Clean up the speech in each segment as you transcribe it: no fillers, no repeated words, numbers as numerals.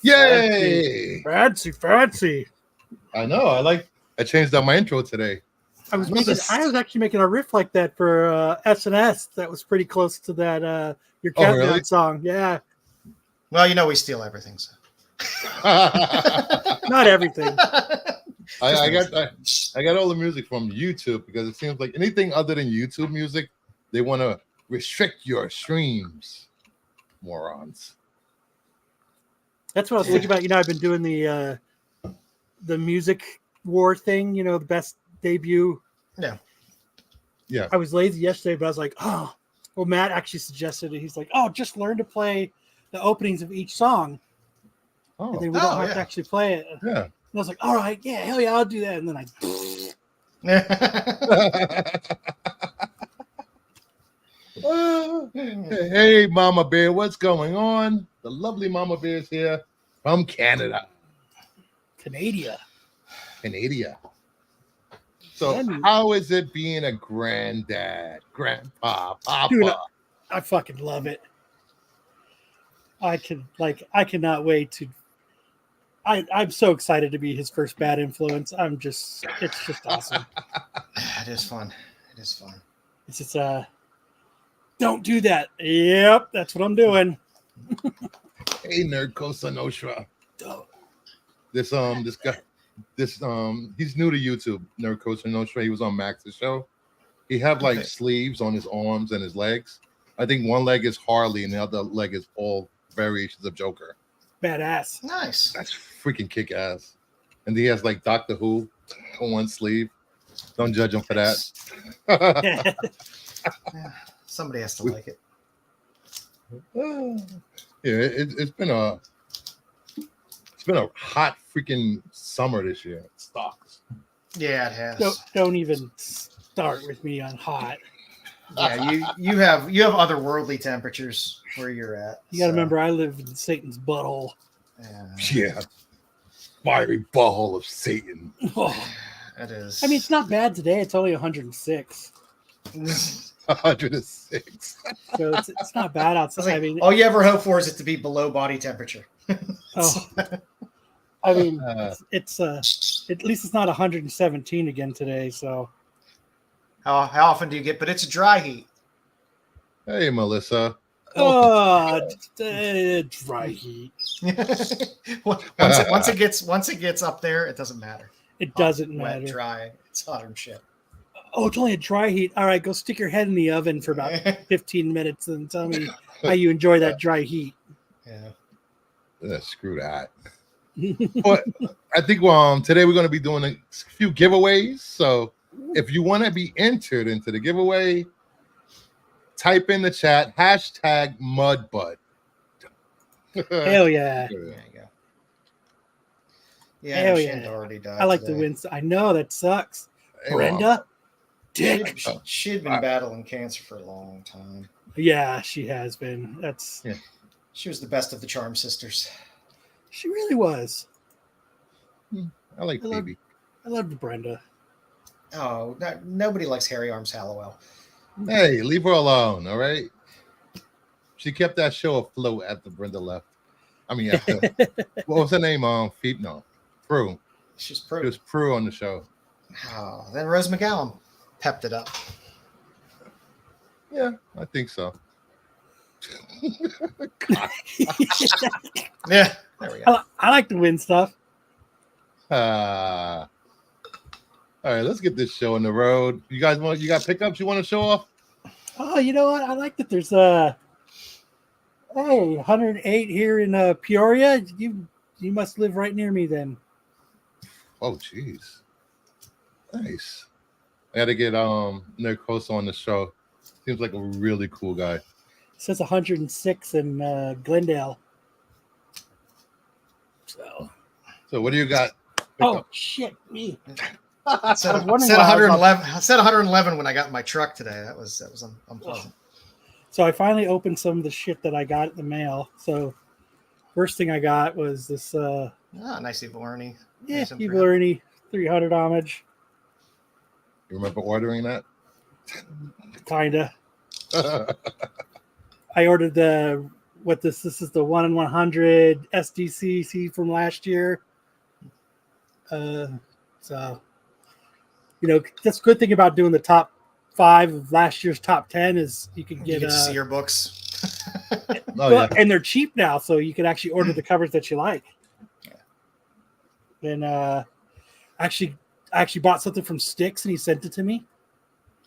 Yay! Fancy. I know. I changed up my intro today. I was actually making a riff like that for S&S. That was pretty close to that Your Countdown really? song. Yeah. Well, you know we steal everything. So. Not everything. I got all the music from YouTube because it seems like anything other than YouTube music, they want to restrict your streams. Morons. That's what I was thinking about. You know, I've been doing the music war thing. You know, the best debut. Yeah. I was lazy yesterday, but I was like, oh. Well, Matt actually suggested it. He's like, oh, just learn to play the openings of each song. Oh, and then we don't have to actually play it. Yeah. And I was like, all right, yeah, hell yeah, I'll do that. And then Hey, Mama Bear, what's going on? The lovely Mama Bear's here from Canada. Canada. So, how is it being a granddad, grandpa, papa? Dude, I fucking love it. I cannot wait to. I'm so excited to be his first bad influence. It's just awesome. It is fun. It's just don't do that. Yep, that's what I'm doing. Hey, Nerd Cosa Nostra. This guy, he's new to YouTube. Nerd Cosa Nostra. He was on Max's show. He had like sleeves on his arms and his legs. I think one leg is Harley and the other leg is all variations of Joker. Badass. Nice. That's freaking kick ass. And he has like Doctor Who on one sleeve. Don't judge him for that. Yeah, somebody has to like it. Yeah, it's been a hot freaking summer this year. It sucks. Yeah, it has. Don't even start with me on hot. Yeah, you have otherworldly temperatures where you're at. You got to remember, I live in Satan's butthole. Yeah, fiery butthole of Satan. Oh. It is. I mean, it's not bad today. It's only 106. 106. So it's not bad outside. Like, I mean, all you ever hope for is it to be below body temperature. I mean, it's at least it's not 117 again today. So how often do you get? But it's a dry heat. Hey, Melissa. Dry heat. once it gets up there, it doesn't matter. It doesn't matter. Wet, dry, it's hot and shit. Oh, it's only a dry heat. All right, go stick your head in the oven for about 15 minutes and tell me how you enjoy that dry heat. Yeah, screw that. But I think today we're going to be doing a few giveaways. So if you want to be entered into the giveaway, type in the chat #mudbutt. Hell yeah. There you go. Yeah, hell Shanda yeah. already died. I like today. the win. I know that sucks. Hey, Brenda? Dick. She'd been battling cancer for a long time. Yeah, she has been. She was the best of the Charm sisters. She really was. I like Phoebe. I loved Brenda. Oh, nobody likes Hairy Arms Hallowell. Hey, leave her alone, all right? She kept that show afloat after Brenda left. I mean, what was her name? Phoebe? No, Prue. She's Prue. It was Prue on the show. Oh, then Rose McGowan pepped it up. Yeah, I think so. Yeah, there we go. I like the win stuff. All right, let's get this show on the road. You got pickups you want to show off? Oh, you know what? I like that there's 108 here in Peoria. You must live right near me then. Oh, jeez. Nice. I got to get Nerd Cosa on the show. Seems like a really cool guy. It says 106 in Glendale. So what do you got? Oh shit, me. I said 111. I said 111 when I got in my truck today. That was unpleasant. So I finally opened some of the shit that I got in the mail. So First thing I got was this Nice Evil Ernie. yeah, Nice Evil Ernie 300 homage. You remember ordering that? Kinda. I ordered this is the 1 in 100 SDCC from last year. So that's a good thing about doing the top 5 of last year's top 10 is you can You get get to see your books. and they're cheap now, so you can actually order the covers that you like. And actually bought something from Styx and he sent it to me.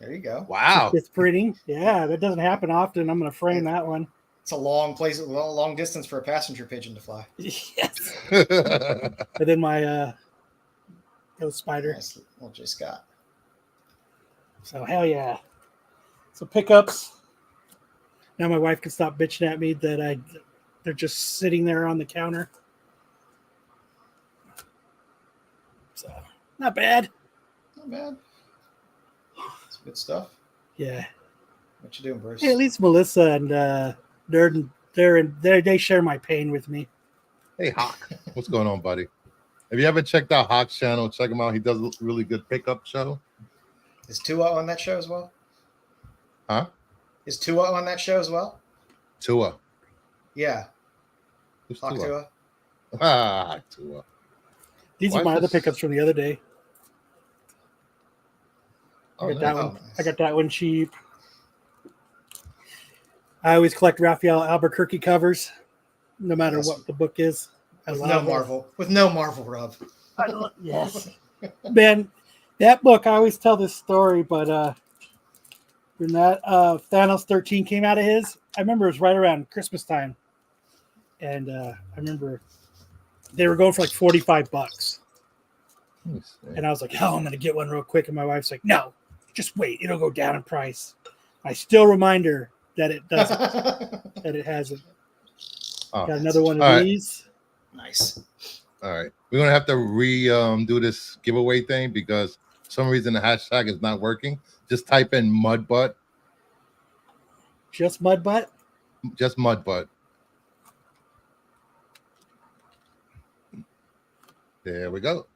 There you go. Wow. It's printing. Yeah, that doesn't happen often. I'm going to frame that one. It's a long distance for a passenger pigeon to fly. Yes. And then my ghost spider. Nice little J. Scott. So hell yeah. So pickups. Now my wife can stop bitching at me that they're just sitting there on the counter. So not bad. Not bad. It's good stuff. Yeah. What you doing, Bruce? Hey, at least Melissa and they share my pain with me. Hey, Hawk. What's going on, buddy? Have you ever checked out Hawk's channel? Check him out. He does a really good pickup show. Is Tua on that show as well? Huh? Is Tua on that show as well? Tua. Yeah. Who's Hawk Tua? Tua. Ah, Tua. These Why are my is other this- pickups from the other day. Oh, I got that nice. one. I got that one cheap. I always collect Raphael Albuquerque covers, no matter Yes. what the book is. With no Marvel rub. Yes. Man, that book, I always tell this story, but when that Thanos 13 came out of his, I remember it was right around Christmas time. And I remember they were going for like $45. Nice. And I was like, oh, I'm going to get one real quick. And my wife's like, no, just wait. It'll go down in price. I still remind her that it doesn't, that it hasn't. Oh, Got another one of all right. these. Nice. All right. We're going to have to do this giveaway thing because for some reason the hashtag is not working. Just type in mud butt. Just mud butt? Just mud butt. There we go.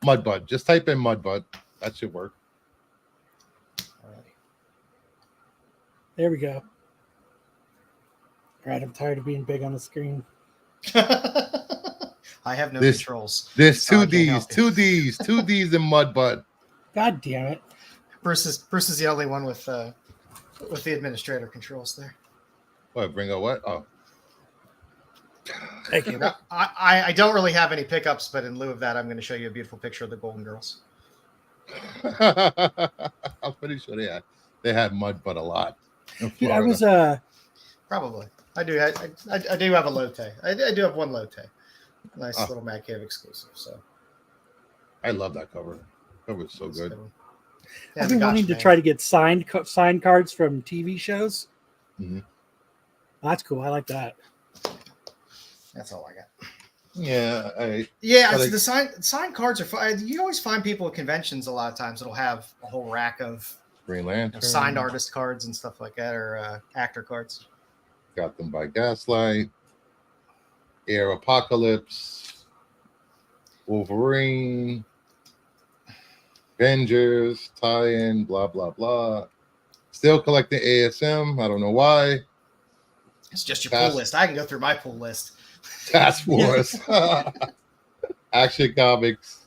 Mud butt. Just type in mud butt. That should work. All right. There we go. All right, I'm tired of being big on the screen. I have no controls. There's so I two can't D's, help you. two D's in mud butt. God damn it. Bruce is the only one with the administrator controls there. What? Bring up what? Oh. Thank you. I don't really have any pickups, but in lieu of that, I'm going to show you a beautiful picture of the Golden Girls. I'm pretty sure they had mud butt a lot. Dude, I was Probably. I do have a Lotte. I do have one Lotte. Nice little Mad Cave exclusive. So I love that cover. Cover's so good. I've been wanting to try to get signed cards from TV shows. Mm-hmm. That's cool. I like that. That's all I got. Yeah, The signed cards are fun. You always find people at conventions a lot of times that'll have a whole rack of Green Lantern, signed artist cards and stuff like that, or actor cards. Got them by Gaslight, Air Apocalypse, Wolverine, Avengers, tie-in, blah blah blah. Still collecting ASM. I don't know why. It's just your pull list. I can go through my pull list. Task Force, Action Comics,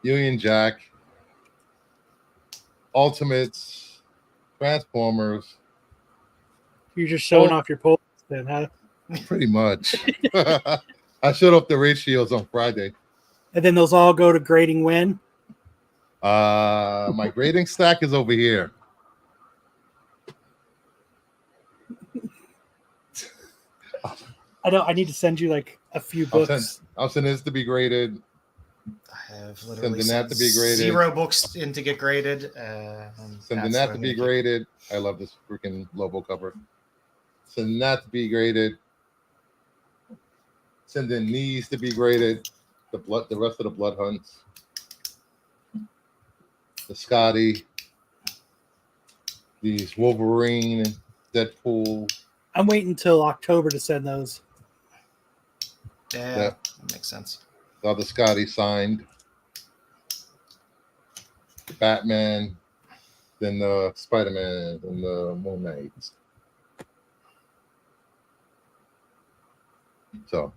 Union Jack, Ultimates, Transformers. You're just showing off your pull then, huh? Pretty much. I showed off the ratios on Friday. And then those all go to grading when? My grading stack is over here. I need to send you like a few books. I'll send this to be graded. I have literally Sending that to be graded. 0 books in to get graded. Sending that to be graded. I love this freaking Lobo cover. Sending that to be graded. Sending these to be graded. The rest of the Blood Hunts. The Scotty. These Wolverine, Deadpool, I'm waiting until October to send those. Yeah, Yeah. that makes sense. The other Scotty signed Batman, then the Spider-Man, and the Moon Knight. So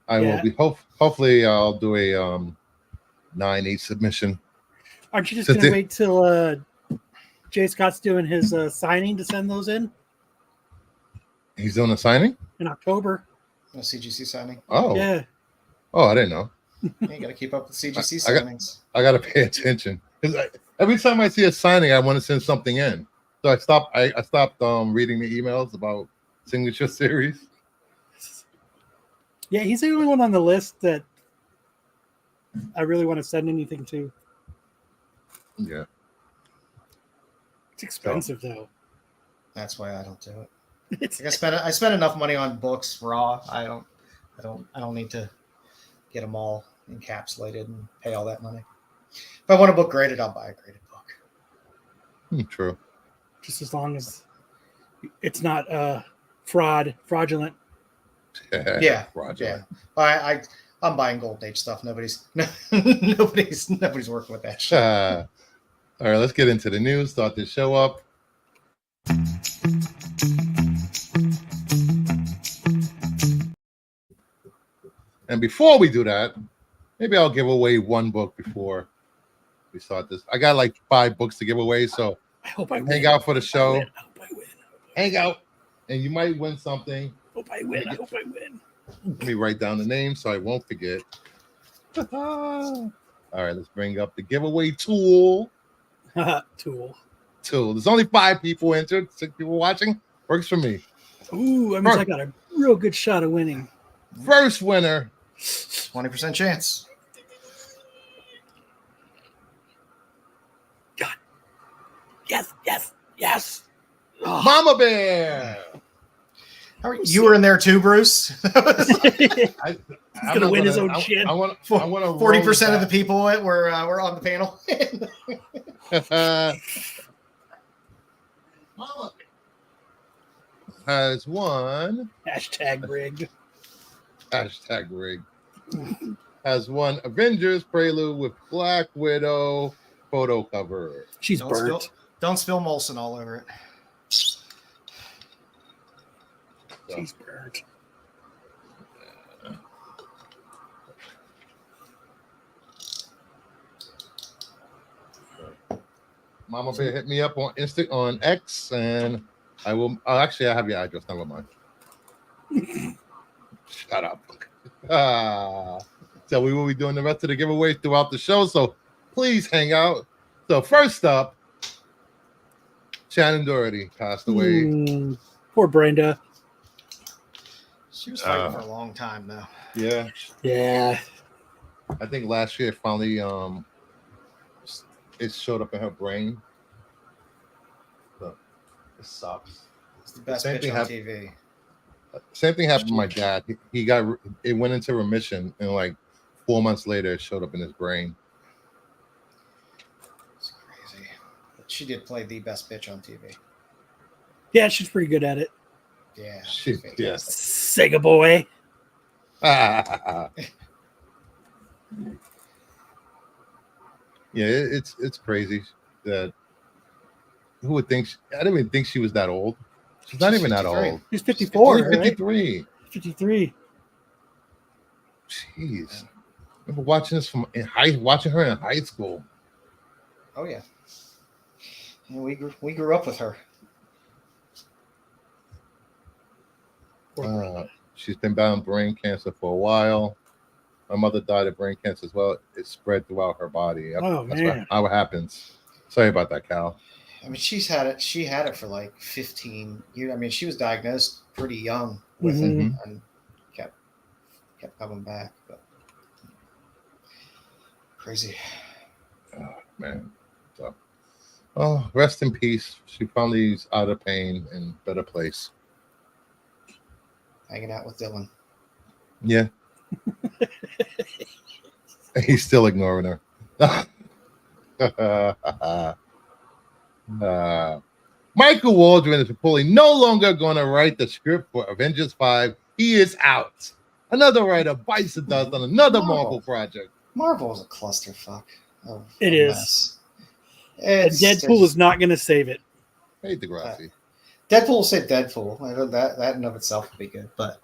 I will be hopefully I'll do a 9/8 submission. Aren't you just gonna wait till Jay Scott's doing his signing to send those in He's doing a signing in October? A CGC signing. Oh Yeah. Oh, I didn't know. You got to keep up with CGC signings. I got to pay attention because every time I see a signing, I want to send something in. So I stopped reading the emails about Signature Series. Yeah, he's the only one on the list that I really want to send anything to. Yeah. It's expensive though. That's why I don't do it. Like I spend enough money on books raw. I don't need to get them all encapsulated and pay all that money. If I want a book graded, I'll buy a graded book. True. Just as long as it's not fraudulent. Yeah. Fraudulent. Yeah. I'm buying Golden Age stuff. Nobody's working with that shit. All right, let's get into the news. Start this show up. And before we do that, maybe I'll give away one book before we start this. I got like 5 books to give away, so I hope I win. Hang out for the show. I hope I win. Hang out, and you might win something. I hope I win. Let me write down the name so I won't forget. All right, let's bring up the giveaway tool. Tool. There's only 5 people entered. 6 people watching. Works for me. Ooh, I mean, I got a real good shot of winning. First winner. 20% chance. God. Yes. Oh. Mama Bear. You were in there too, Bruce. He's gonna win his own shit. I want to 40% of the people were on the panel. Mama has won. Hashtag rigged. Has won Avengers Prelude with Black Widow photo cover. She's burnt. Don't spill Molson all over it. She's burnt. Mama Bear hit me up on X, and I will. I have your address. Never mind. Shut up. So we will be doing the rest of the giveaways throughout the show. So please hang out. So first up, Shannon Doherty passed away. Poor Brenda. She was fighting for a long time, though. Yeah. I think last year finally it showed up in her brain. So it sucks. It's the best bitch on TV. Same thing happened to my dad. It went into remission, and like 4 months later, it showed up in his brain. It's crazy. But she did play the best bitch on TV. Yeah, she's pretty good at it. Yeah. Yes. Sega boy. Yeah, it's crazy that who would think? I didn't even think she was that old. She's not even that old. She's 54. 53. Right? 53. Jeez. I remember watching this watching her in high school. Oh yeah. We grew up with her. She's been battling brain cancer for a while. My mother died of brain cancer as well. It spread throughout her body. That's how it happens. Sorry about that, Cal. I mean, she had it for like 15 years. I mean, she was diagnosed pretty young with it and kept coming back. But crazy. Oh, man. So, rest in peace. She finally is out of pain and better place. Hanging out with Dylan. Yeah. He's still ignoring her. Michael Waldron is reportedly no longer going to write the script for Avengers 5. He is out. Another writer bites the dust on another Marvel project. Marvel is a clusterfuck. It is. And Deadpool is not going to save it. Hey, Degrassi. Deadpool will save Deadpool. I know that in of itself would be good, but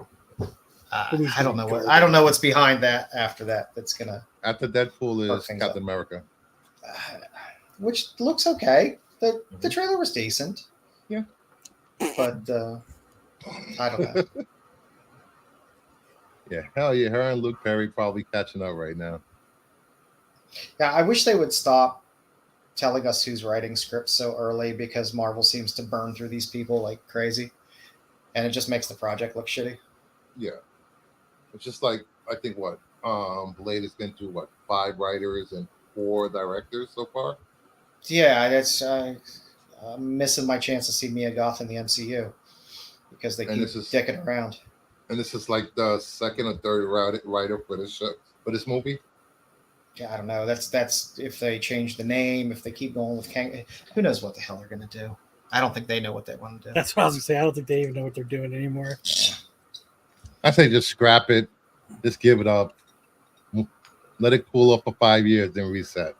I don't know what's behind that after that. That's gonna after Deadpool is Captain America, which looks okay. The trailer was decent. Yeah, but I don't know. Yeah, hell yeah, her and Luke Perry probably catching up right now. Yeah, I wish they would stop telling us who's writing scripts so early because Marvel seems to burn through these people like crazy, and it just makes the project look shitty. Yeah, it's just like I think Blade has been through 5 writers and 4 directors so far. Yeah, that's I'm missing my chance to see Mia Goth in the MCU because they keep dicking around. And this is like the second or third writer for this show, for this movie. Yeah, I don't know. That's if they change the name, if they keep going with Kang, who knows what the hell they're going to do. I don't think they know what they want to do. That's what I was going to say. I don't think they even know what they're doing anymore. Yeah. I say just scrap it. Just give it up. Let it cool off for 5 years, then reset.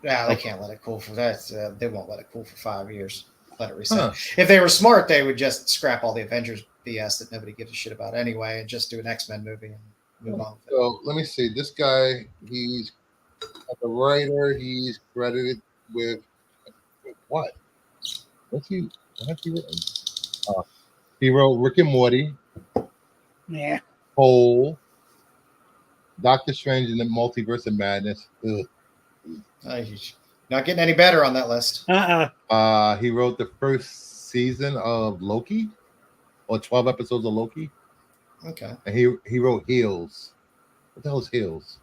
Yeah, they can't let it cool for that. They won't let it cool for 5 years. Let it reset. If they were smart, they would just scrap all the Avengers BS that nobody gives a shit about anyway and just do an X-Men movie and move on. So let me see. This guy, he's a writer. He's credited with what? What's he written? He wrote Rick and Morty. Yeah. Hole. Doctor Strange in the Multiverse of Madness. Not getting any better on that list. He wrote the first season of Loki, or 12 episodes of Loki. Okay. And he wrote Heels. What the hell is Heels?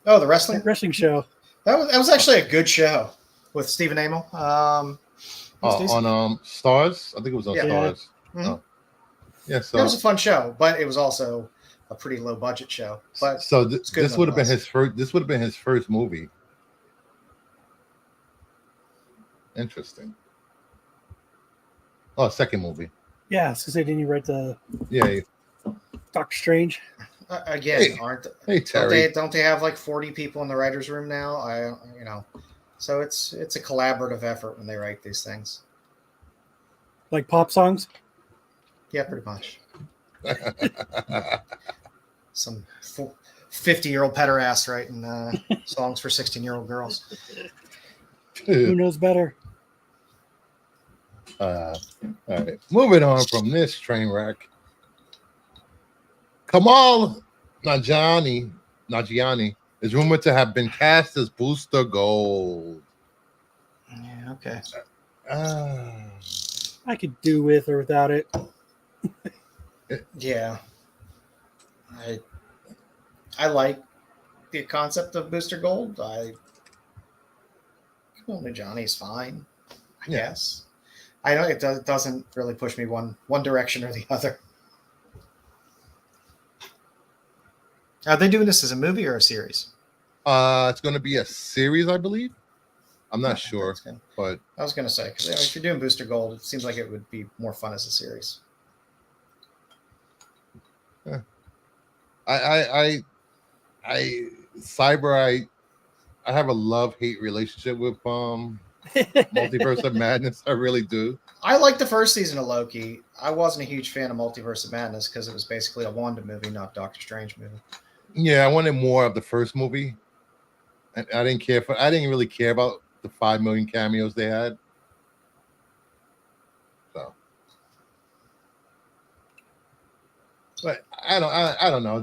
Oh, the wrestling show. That was actually a good show with Stephen Amell. On Stars. I think it was on Stars. Mm-hmm. Oh. Yeah, so it was a fun show, but it was also a pretty low budget show. But so this would have been his first. This would have been his first movie. Interesting. Oh, second movie. Yeah, so didn't you write the? Yeah. Doctor Strange. Again, Terry. Don't they have like 40 people in the writers' room now? So it's a collaborative effort when they write these things. Like pop songs. Yeah, pretty much. Some 50-year-old pederast writing songs for 16-year-old girls. Who knows better? All right. Moving on from this train wreck. Kamal Nanjiani is rumored to have been cast as Booster Gold. Yeah, okay. I could do with or without it. Yeah. I like the concept of Booster Gold. Johnny's fine, I guess. I know it doesn't really push me one direction or the other. Are they doing this as a movie or a series? It's going to be a series, I believe. I'm not sure, but I was going to say, because if you're doing Booster Gold, it seems like it would be more fun as a series. Yeah. I have a love-hate relationship with Multiverse of Madness. I really do. I liked the first season of Loki. I wasn't a huge fan of Multiverse of Madness because it was basically a Wanda movie, not Doctor Strange movie. Yeah, I wanted more of the first movie. And I didn't really care about the 5 million cameos they had. So, but I don't know.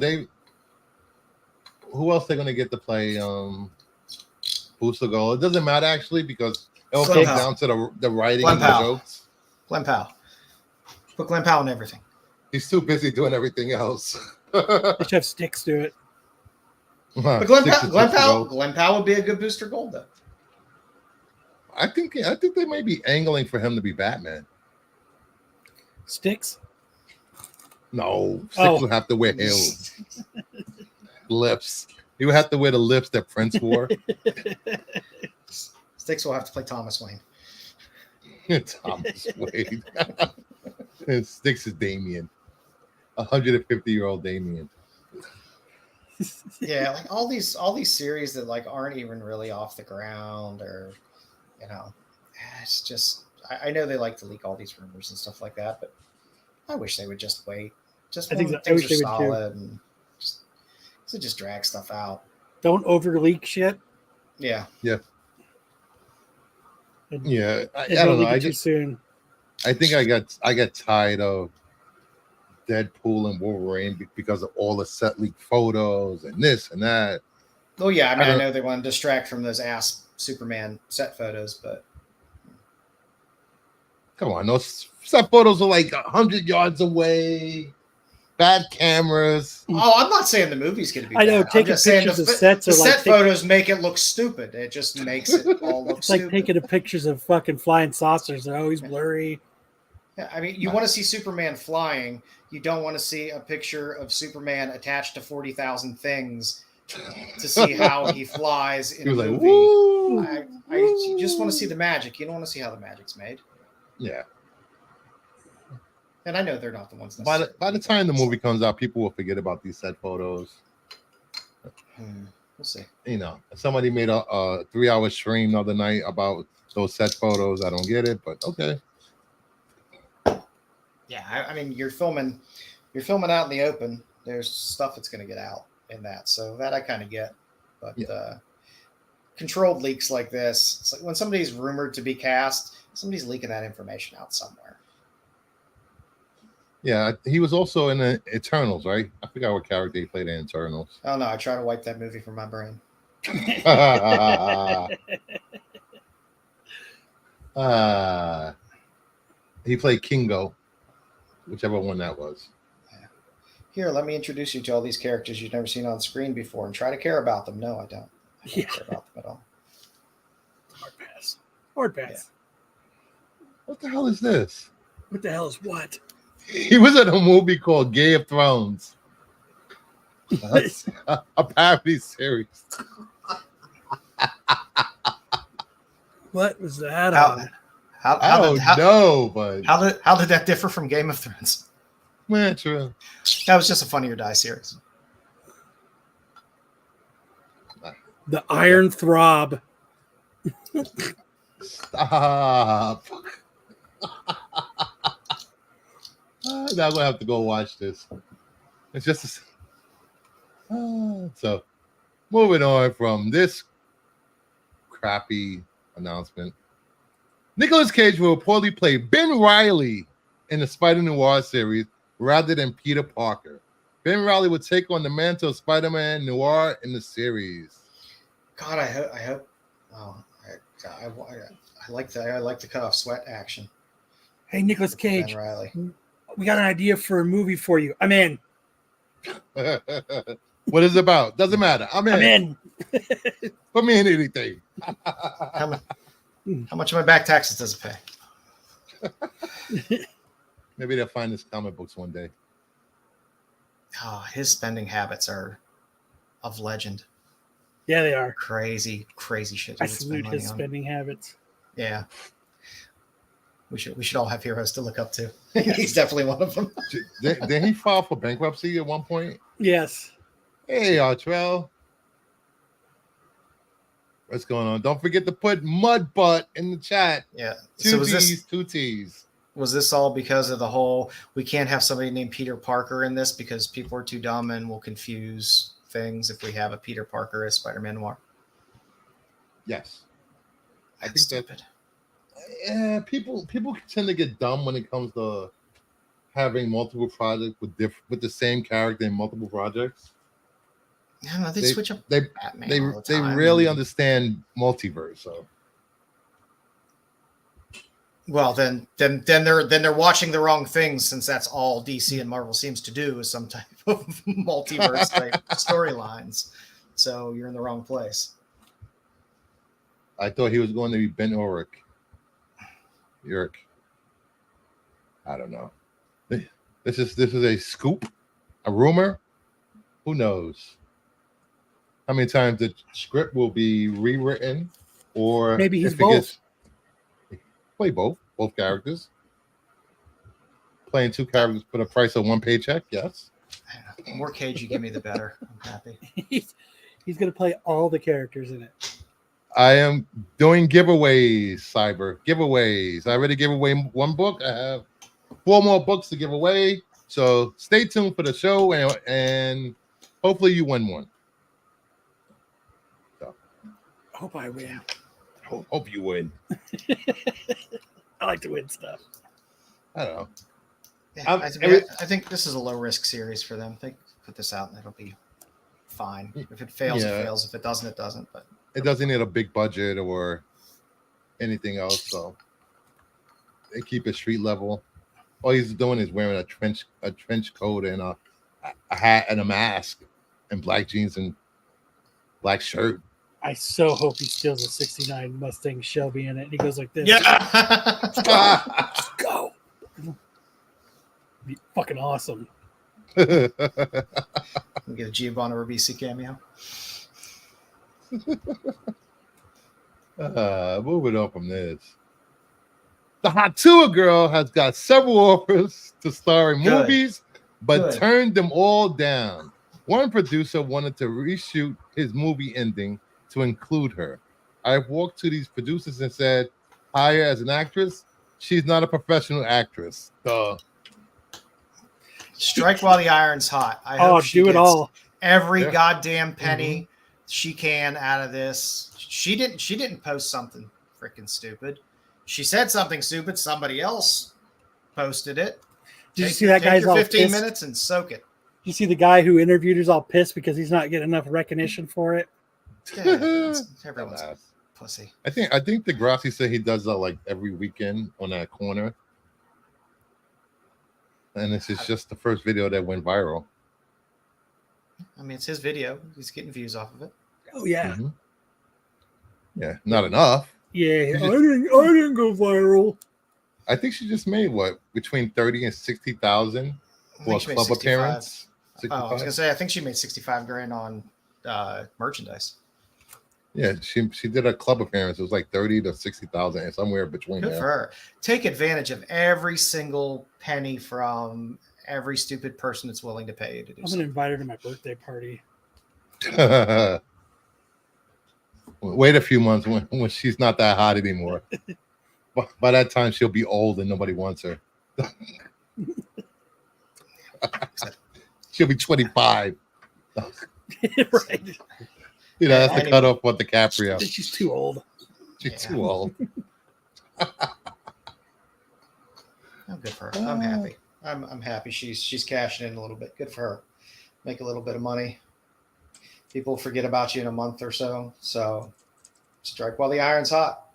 Who else they're gonna get to play Booster Gold? It doesn't matter actually because it all comes down to the writing and the jokes. Glenn Powell. Put Glenn Powell in everything. He's too busy doing everything else. They should have Sticks do it. But Glenn Powell would be a good Booster Gold though. I think they may be angling for him to be Batman. Sticks? No, Sticks would have to wear heels. Lips. He would have to wear the lips that Prince wore. Sticks will have to play Thomas Wayne. Thomas Wade. And Sticks is Damien. 150-year-old Damien. Yeah, like all these series that like aren't even really off the ground, or it's just I know they like to leak all these rumors and stuff like that, but I wish they would just wait. Just I think when so. I things wish are they would too. solid and just drag stuff out. Don't over leak shit. Yeah. Yeah. And Yeah. I don't don't know. leak it too soon. I think I got tired of Deadpool and Wolverine because of all the set leak photos and this and that. Oh yeah, I mean I know they want to distract from those ass Superman set photos, but come on, those set photos are like 100 yards away. Bad cameras. Oh, I'm not saying the movie's going to be I know, bad. taking pictures of sets the are like set photos make it look stupid. It just makes it all look it's like stupid. taking pictures of fucking flying saucers. They're always blurry. Yeah, I mean, you want to see Superman flying. You don't want to see a picture of Superman attached to 40,000 things to see how he flies in a movie. Like, woo! You just want to see the magic. You don't want to see how the magic's made. Yeah. And I know they're not the ones. By the time the movie comes out, people will forget about these set photos. We'll see. Somebody made a 3-hour stream the other night about those set photos. I don't get it, but okay. Yeah, I mean, you're filming out in the open. There's stuff that's going to get out in that, so that I kind of get. But controlled leaks like this, it's like when somebody's rumored to be cast, somebody's leaking that information out somewhere. Yeah, he was also in the Eternals, right? I forgot what character he played in Eternals. Oh no, I try to wipe that movie from my brain. He played Kingo, whichever one that was. Yeah. Here, let me introduce you to all these characters you've never seen on screen before and try to care about them. No, I don't. I don't care about them at all. Hard pass. Hard pass. Yeah. What the hell is this? What the hell is what? He was in a movie called Game of Thrones. That's a parody series. What was that? I don't know, but how did that differ from Game of Thrones? Man, true. That was just a Funny or Die series. The Iron Throb. Stop. Now I'm gonna have to go watch this. It's just so moving on from this crappy announcement. Nicolas Cage will reportedly play Ben Reilly in the Spider Noir series rather than Peter Parker. Ben Reilly would take on the mantle of Spider-Man Noir in the series. God, I hope. Oh, I like the cut off sweat action. Hey, Nicolas Cage. Ben Reilly. We got an idea for a movie for you. I'm in. What is it about? Doesn't matter. I'm in. Put me in anything. How much of my back taxes does it pay? Maybe they'll find his comic books one day. Oh, his spending habits are of legend. Yeah, they are. Crazy shit. I salute his spending habits. Yeah. We should all have heroes to look up to. He's definitely one of them. Did he file for bankruptcy at one point? Yes. Hey, Artrell. What's going on? Don't forget to put mud butt in the chat. Yeah. Two T's. Was this all because of the whole we can't have somebody named Peter Parker in this because people are too dumb and will confuse things if we have a Peter Parker as Spider-Man Noir? Yes. I think stupid. Yeah, people tend to get dumb when it comes to having multiple projects with the same character in multiple projects. Yeah, they switch up. Batman they really understand multiverse. So, well, then they're watching the wrong things, since that's all DC and Marvel seems to do is some type of multiverse type storylines. So you're in the wrong place. I thought he was going to be Ben Urich. I don't know. This is a scoop, a rumor. Who knows? How many times the script will be rewritten, or maybe he's both. Play both. both characters. Playing two characters for the price of one paycheck. Yes. The more Cage you give me, the better. I'm happy. He's going to play all the characters in it. I am doing giveaways, Cyber. Giveaways. I already gave away one book. I have 4 more books to give away. So stay tuned for the show and hopefully you win one. So. I hope I win. Hope you win. I like to win stuff. I don't know. Yeah, I think this is a low risk series for them. They put this out and it'll be fine. If it fails, it fails. If it doesn't, it doesn't. But it doesn't need a big budget or anything else. So they keep it street level. All he's doing is wearing a trench coat and a hat and a mask and black jeans and black shirt. I so hope he steals a '69 Mustang Shelby in it and he goes like this. yeah. Let's go. Be fucking awesome. We get a Giovanni Ribisi cameo. Moving on from this. The Hatua girl has got several offers to star in movies, but turned them all down. One producer wanted to reshoot his movie ending to include her. I've walked to these producers and said, hire as an actress. She's not a professional actress. Duh. Strike while the iron's hot. I hope she do it gets all. Every goddamn penny she can out of this. She didn't post something freaking stupid. She said something stupid. Somebody else posted it. Did you see that guy's all 15 pissed? minutes and soak it. You see the guy who interviewed her's all pissed because he's not getting enough recognition for it. Yeah, everyone's a pussy. I think Degrassi said he does that like every weekend on that corner. And this is just the first video that went viral. I mean, it's his video. He's getting views off of it. Oh yeah. Mm-hmm. Yeah, not enough. Yeah, I didn't go viral. I think she just made what between 30 and 60,000 for a club appearance. Oh, I was gonna say I think she made 65 grand on merchandise. Yeah, she did a club appearance. It was like 30 to 60,000 and somewhere between Good there. for her. Take advantage of every single penny from every stupid person that's willing to pay you to do I'm something. gonna invite her to my birthday party. Wait a few months when she's not that hot anymore. By that time, she'll be old and nobody wants her. She'll be 25. Right. You know, that's the cutoff for DiCaprio. She's too old. She's too old. Oh, good for her. I'm happy. I'm happy she's cashing in a little bit. Good for her. Make a little bit of money. People forget about you in a month or so. So strike while the iron's hot.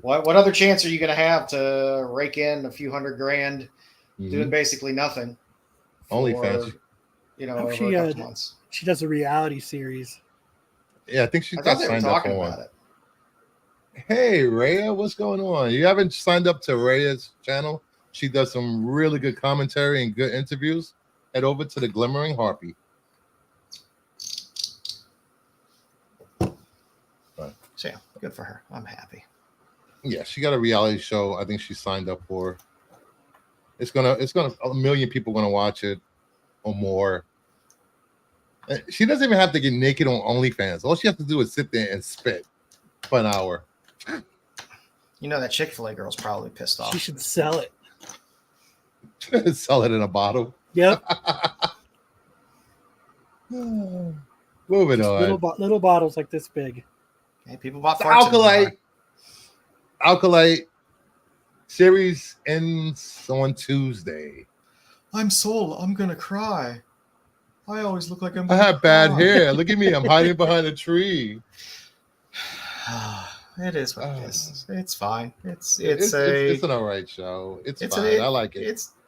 What other chance are you going to have to rake in a few $100 grand doing basically nothing? OnlyFans. Over a couple months. She does a reality series. Yeah, I think she's got signed up for one. Hey, Rhea, what's going on? You haven't signed up to Rhea's channel? She does some really good commentary and good interviews. Head over to the Glimmering Harpy. So yeah, good for her. I'm happy. Yeah, she got a reality show. I think she signed up for. It's gonna 1 million people gonna watch it or more. She doesn't even have to get naked on OnlyFans. All she has to do is sit there and spit for an hour. You know that Chick-fil-A girl's probably pissed off. She should sell it. Sell it in a bottle. Yep. Moving on. Little bottles like this big. Hey, people bought Alkalite series ends on Tuesday. I'm Soul. I'm gonna cry. I always look like I have bad hair. Look at me. I'm hiding behind a tree. It is what it is. It's fine. It's an all right show. It's fine. I like it.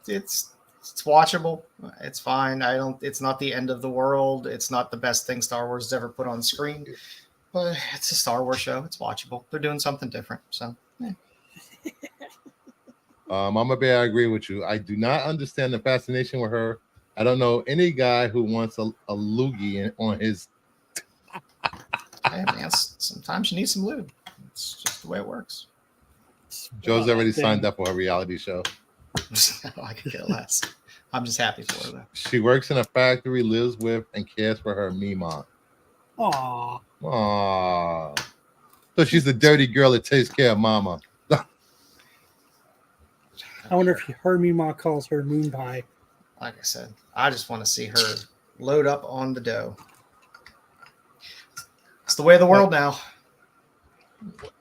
It's watchable. It's fine. It's not the end of the world. It's not the best thing Star Wars has ever put on screen. But it's a Star Wars show. It's watchable. They're doing something different. So yeah. Mama Bear, I agree with you. I do not understand the fascination with her. I don't know any guy who wants a loogie on his. Hey man, sometimes you need some lube. It's just the way it works. Joe's already signed up for a reality show. I could care less. I'm just happy for her though. She works in a factory, lives with, and cares for her Mima. Aw. Aww. So she's the dirty girl that takes care of Mama. I wonder if her Mima calls her moon pie. Like I said, I just want to see her load up on the dough. It's the way of the world now.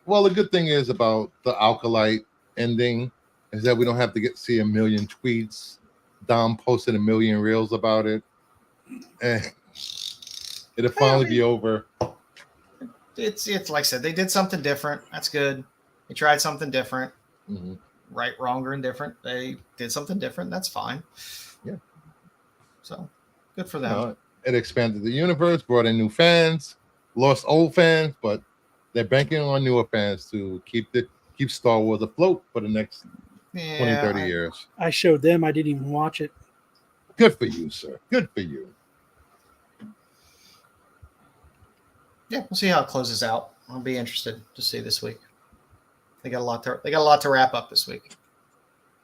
Well, the good thing is about the Alkalite ending is that we don't have to see a million tweets. Dom posted a million reels about it. And it'll finally be over. It's like I said, they did something different. That's good. They tried something different. Mm-hmm. Right, wrong, or indifferent. They did something different. That's fine. Yeah. So good for them. It expanded the universe, brought in new fans, lost old fans, but they're banking on newer fans to keep Star Wars afloat for the next 20, 30 years. I showed them. I didn't even watch it. Good for you, sir. Good for you. Yeah, we'll see how it closes out. I'll be interested to see this week. They got a lot to wrap up this week.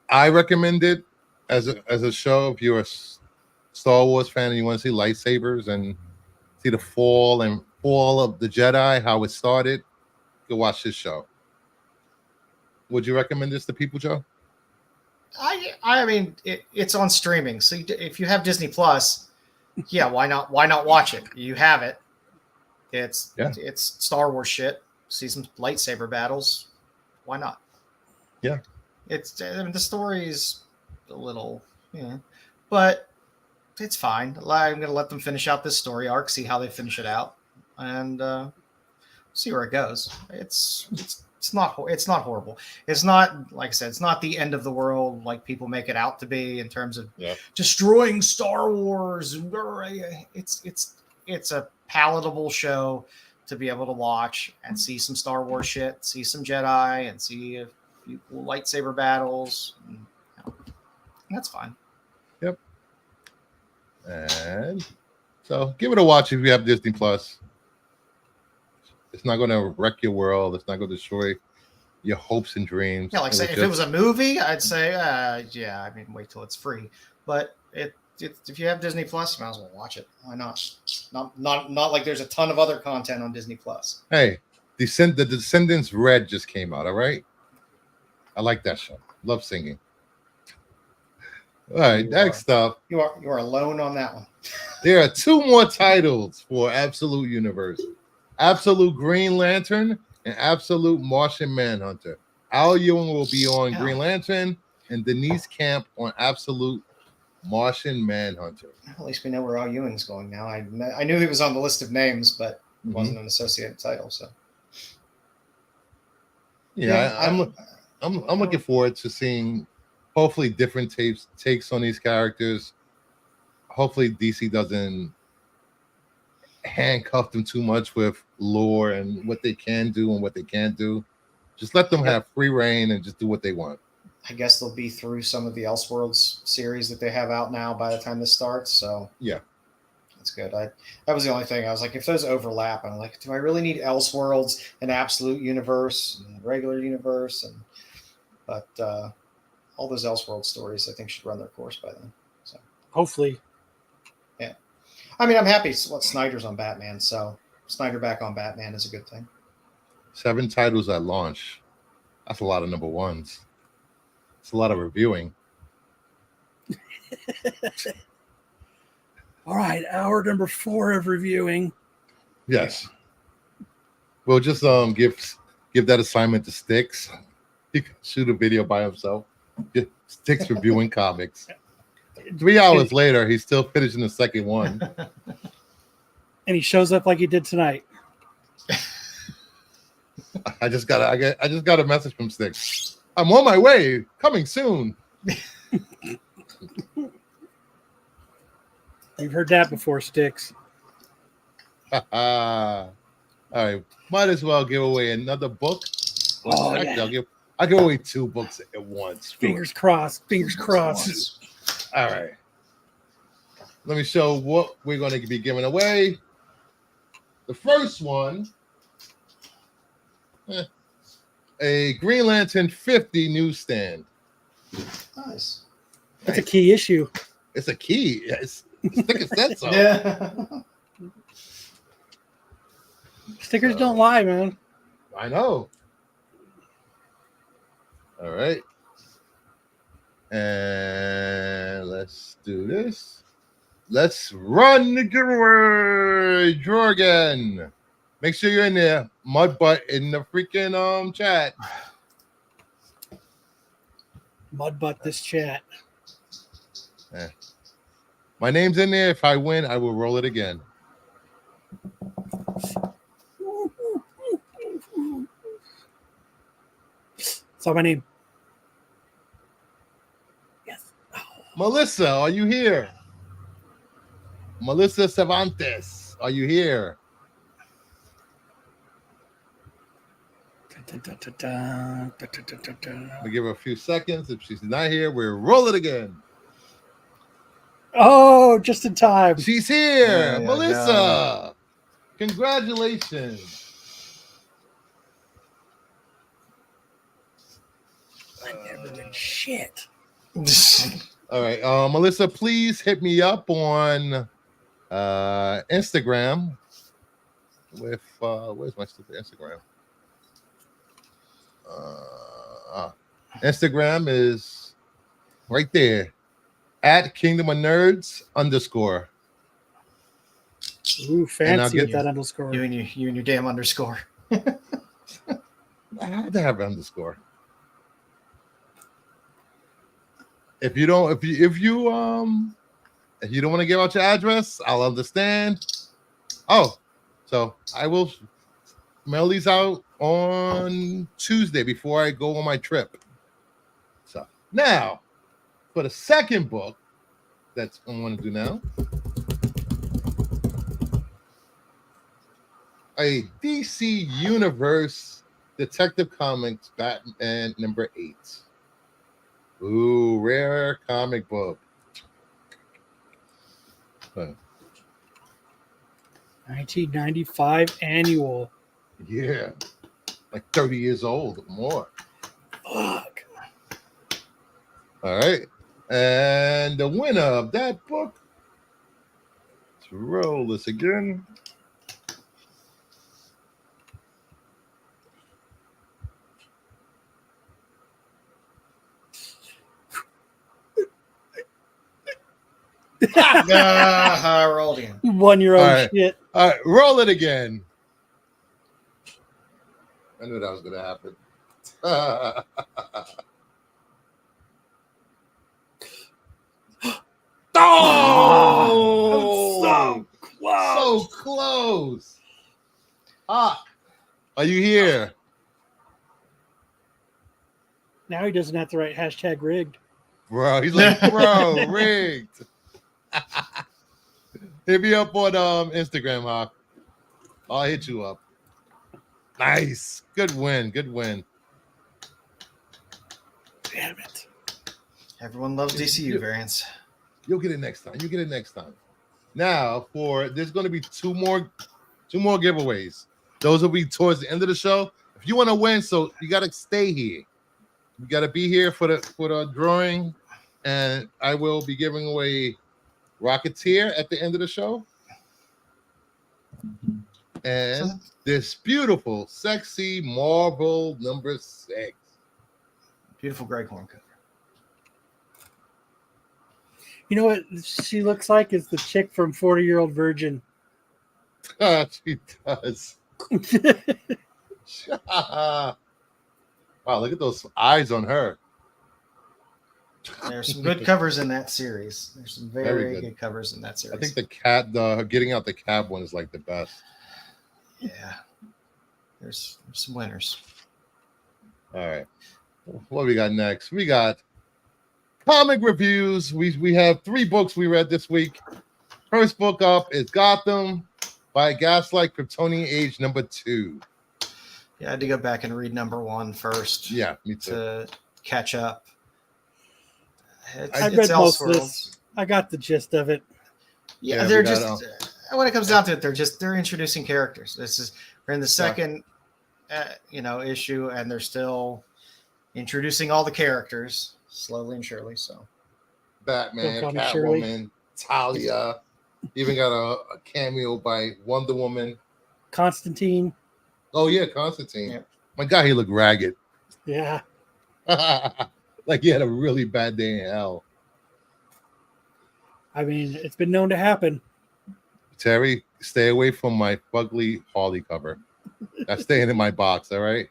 I recommend it as a show if you're a Star Wars fan and you want to see lightsabers and see the fall of the Jedi, how it started. Go watch this show. Would you recommend this to people, Joe? I mean, it's on streaming. So if you have Disney Plus, yeah, why not watch it? You have it. It's Star Wars shit. See some lightsaber battles. Why not? Yeah. The story's a little, but it's fine. I'm going to let them finish out this story arc, see how they finish it out, and see where it goes. It's not horrible. It's not, like I said, it's not the end of the world like people make it out to be in terms of destroying Star Wars. It's a palatable show to be able to watch and see some Star Wars shit, see some Jedi, and see a few cool lightsaber battles. And, that's fine. Yep. And so give it a watch if you have Disney Plus. It's not going to wreck your world. It's not going to destroy your hopes and dreams. Yeah, like say, if it was a movie, I'd say, wait till it's free. But if you have Disney Plus, you might as well watch it. Why not? Not like there's a ton of other content on Disney Plus. Hey, the Descendants Red just came out. All right, I like that show. Love singing. All right, next up, you are alone on that one. There are 2 more titles for Absolute Universe: Absolute Green Lantern and Absolute Martian Manhunter. Al Ewing will be on Green Lantern, and Denise Camp on Absolute Martian Manhunter. At least we know where Al Ewing's going now. I knew he was on the list of names, but it wasn't an associated title. So I'm looking forward to seeing hopefully different takes on these characters. Hopefully DC doesn't handcuff them too much with lore and what they can do and what they can't do. Just let them have free reign and just do what they want. I guess they'll be through some of the Elseworlds series that they have out now by the time this starts. So yeah, that's good. That was the only thing I was like, if those overlap, I'm like, do I really need Elseworlds, an Absolute Universe, and regular universe? But all those Elseworld stories, I think, should run their course by then. So hopefully, yeah. I mean, I'm happy Snyder's on Batman, so Snyder back on Batman is a good thing. 7 titles at launch. That's a lot of number ones. It's a lot of reviewing. All right, hour number 4 of reviewing. Yes. We'll just give that assignment to Sticks. He can shoot a video by himself. Sticks reviewing comics. 3 hours later, he's still finishing the second one. And he shows up like he did tonight. I just got a message from Sticks. I'm on my way. Coming soon. You've heard that before, Sticks. All right. Might as well give away another book. Oh, yeah. I'll give away 2 books at once. Fingers crossed. Fingers crossed. All right. Let me show what we're going to be giving away. The first one a Green Lantern 50 newsstand. Nice. That's a key issue. It's a key. It's sticker said so. Yeah. Stickers don't lie, man. I know. All right. And let's do this. Let's run the giveaway. Draw again. Make sure you're in there. Mud butt in the freaking chat. Mud butt this chat. My name's in there. If I win, I will roll it again. Saw my name. Yes. Melissa, are you here? Melissa Cervantes, are you here? We give her a few seconds. If she's not here, we'll roll it again. Oh, just in time. She's here. Yeah, Melissa. Congratulations. I never did shit. All right. Melissa, please hit me up on Instagram with where's my stupid Instagram? Instagram is right there at Kingdom of Nerds _. Ooh, fancy with that underscore. You and your damn underscore. I had to have an underscore. If you don't want to give out your address, I'll understand. Oh, so I will mail these out on Tuesday before I go on my trip. So now, for the second book, that's what I want to do now. A DC Universe Detective Comics Batman number 8. Ooh, rare comic book. 1995 annual. Yeah, like 30 years old or more. Fuck. All right. And the winner of that book, let's roll this again. I rolled in. You won your own All right. shit. All right, roll it again. I knew that was going to happen. Oh, so close. so close. Ah, are you here? Now he doesn't have to write hashtag rigged. Bro, he's like, bro, rigged. Hit me up on Instagram, Hawk. I'll hit you up. Nice. Good win. Good win. Damn it. Everyone loves DCU variants. You'll get it next time. You get it next time. Now, there's going to be two more giveaways. Those will be towards the end of the show. If you want to win, so you got to stay here. You got to be here for the drawing, and I will be giving away Rocketeer at the end of the show. And this beautiful, sexy Marvel number 6. Beautiful Greghorn cover. You know what she looks like is the chick from 40-Year-Old Virgin. She does. Wow, look at those eyes on her. There's some good covers in that series. There's some very good covers in that series. I think the getting out the cab one is like the best. Yeah. There's some winners. All right. What we got next? We got comic reviews. We have 3 books we read this week. First book up is Gotham by Gaslight Kryptonian Age number 2. Yeah, I had to go back and read number 1 first. Yeah, me too. To catch up. I read most of this. I got the gist of it. Yeah, they're just when it comes down to it, they're introducing characters. We're in the second issue, and they're still introducing all the characters slowly and surely. So Batman, Don't call me Shirley. Catwoman, Talia, even got a cameo by Wonder Woman. Constantine. Oh yeah, Constantine. Yep. My God, he looked ragged. Yeah. Like he had a really bad day in hell. I mean, it's been known to happen. Terry, stay away from my fugly Harley cover. That's staying in my box, all right?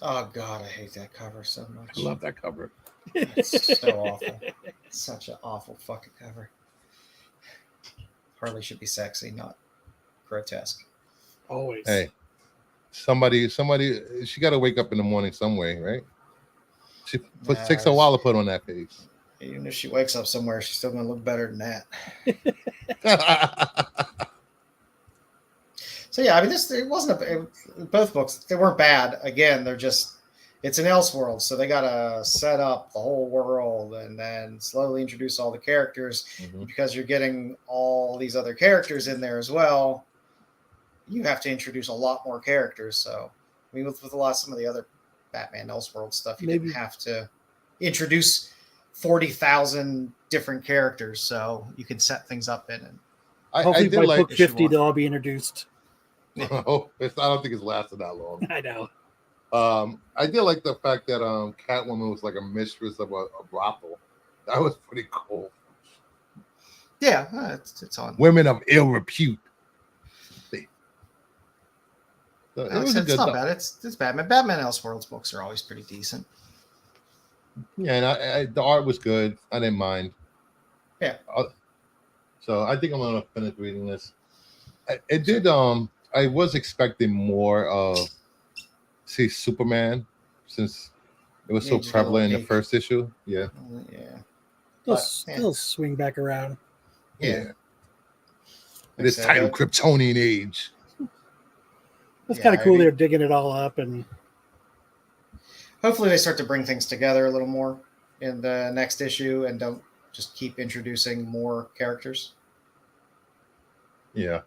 oh god, I hate that cover so much. I love that cover. It's so awful. It's such an awful fucking cover. Harley should be sexy, not grotesque. Always. Hey, somebody, she got to wake up in the morning some way, right? She takes a while to put on that face. Even if she wakes up somewhere, she's still going to look better than that. So yeah, I mean, both books, they weren't bad. Again, it's an Elseworld, so they got to set up the whole world and then slowly introduce all the characters. Mhm. Because you're getting all these other characters in there as well. You have to introduce a lot more characters. So, I mean, with some of the other Batman Elseworld stuff, you didn't have to introduce 40,000 different characters, so you can set things up in. And hopefully by book 50, one. they'll all be introduced. I don't think it's lasted that long. I know. I did like the fact that Catwoman was like a mistress of a brothel. That was pretty cool. Yeah, it's on. Women of ill repute. So It's not bad. It's Batman. Batman Elseworlds books are always pretty decent. Yeah, and the art was good. I didn't mind. Yeah. So I think I'm gonna finish reading this. It did. I was expecting more of, say, Superman, since it was so prevalent in the first issue. Yeah. Yeah. They'll swing back around. Yeah. This title, Kryptonian Age. It's kind of cool. They're digging it all up, and hopefully they start to bring things together a little more in the next issue, and don't just keep introducing more characters. Yeah.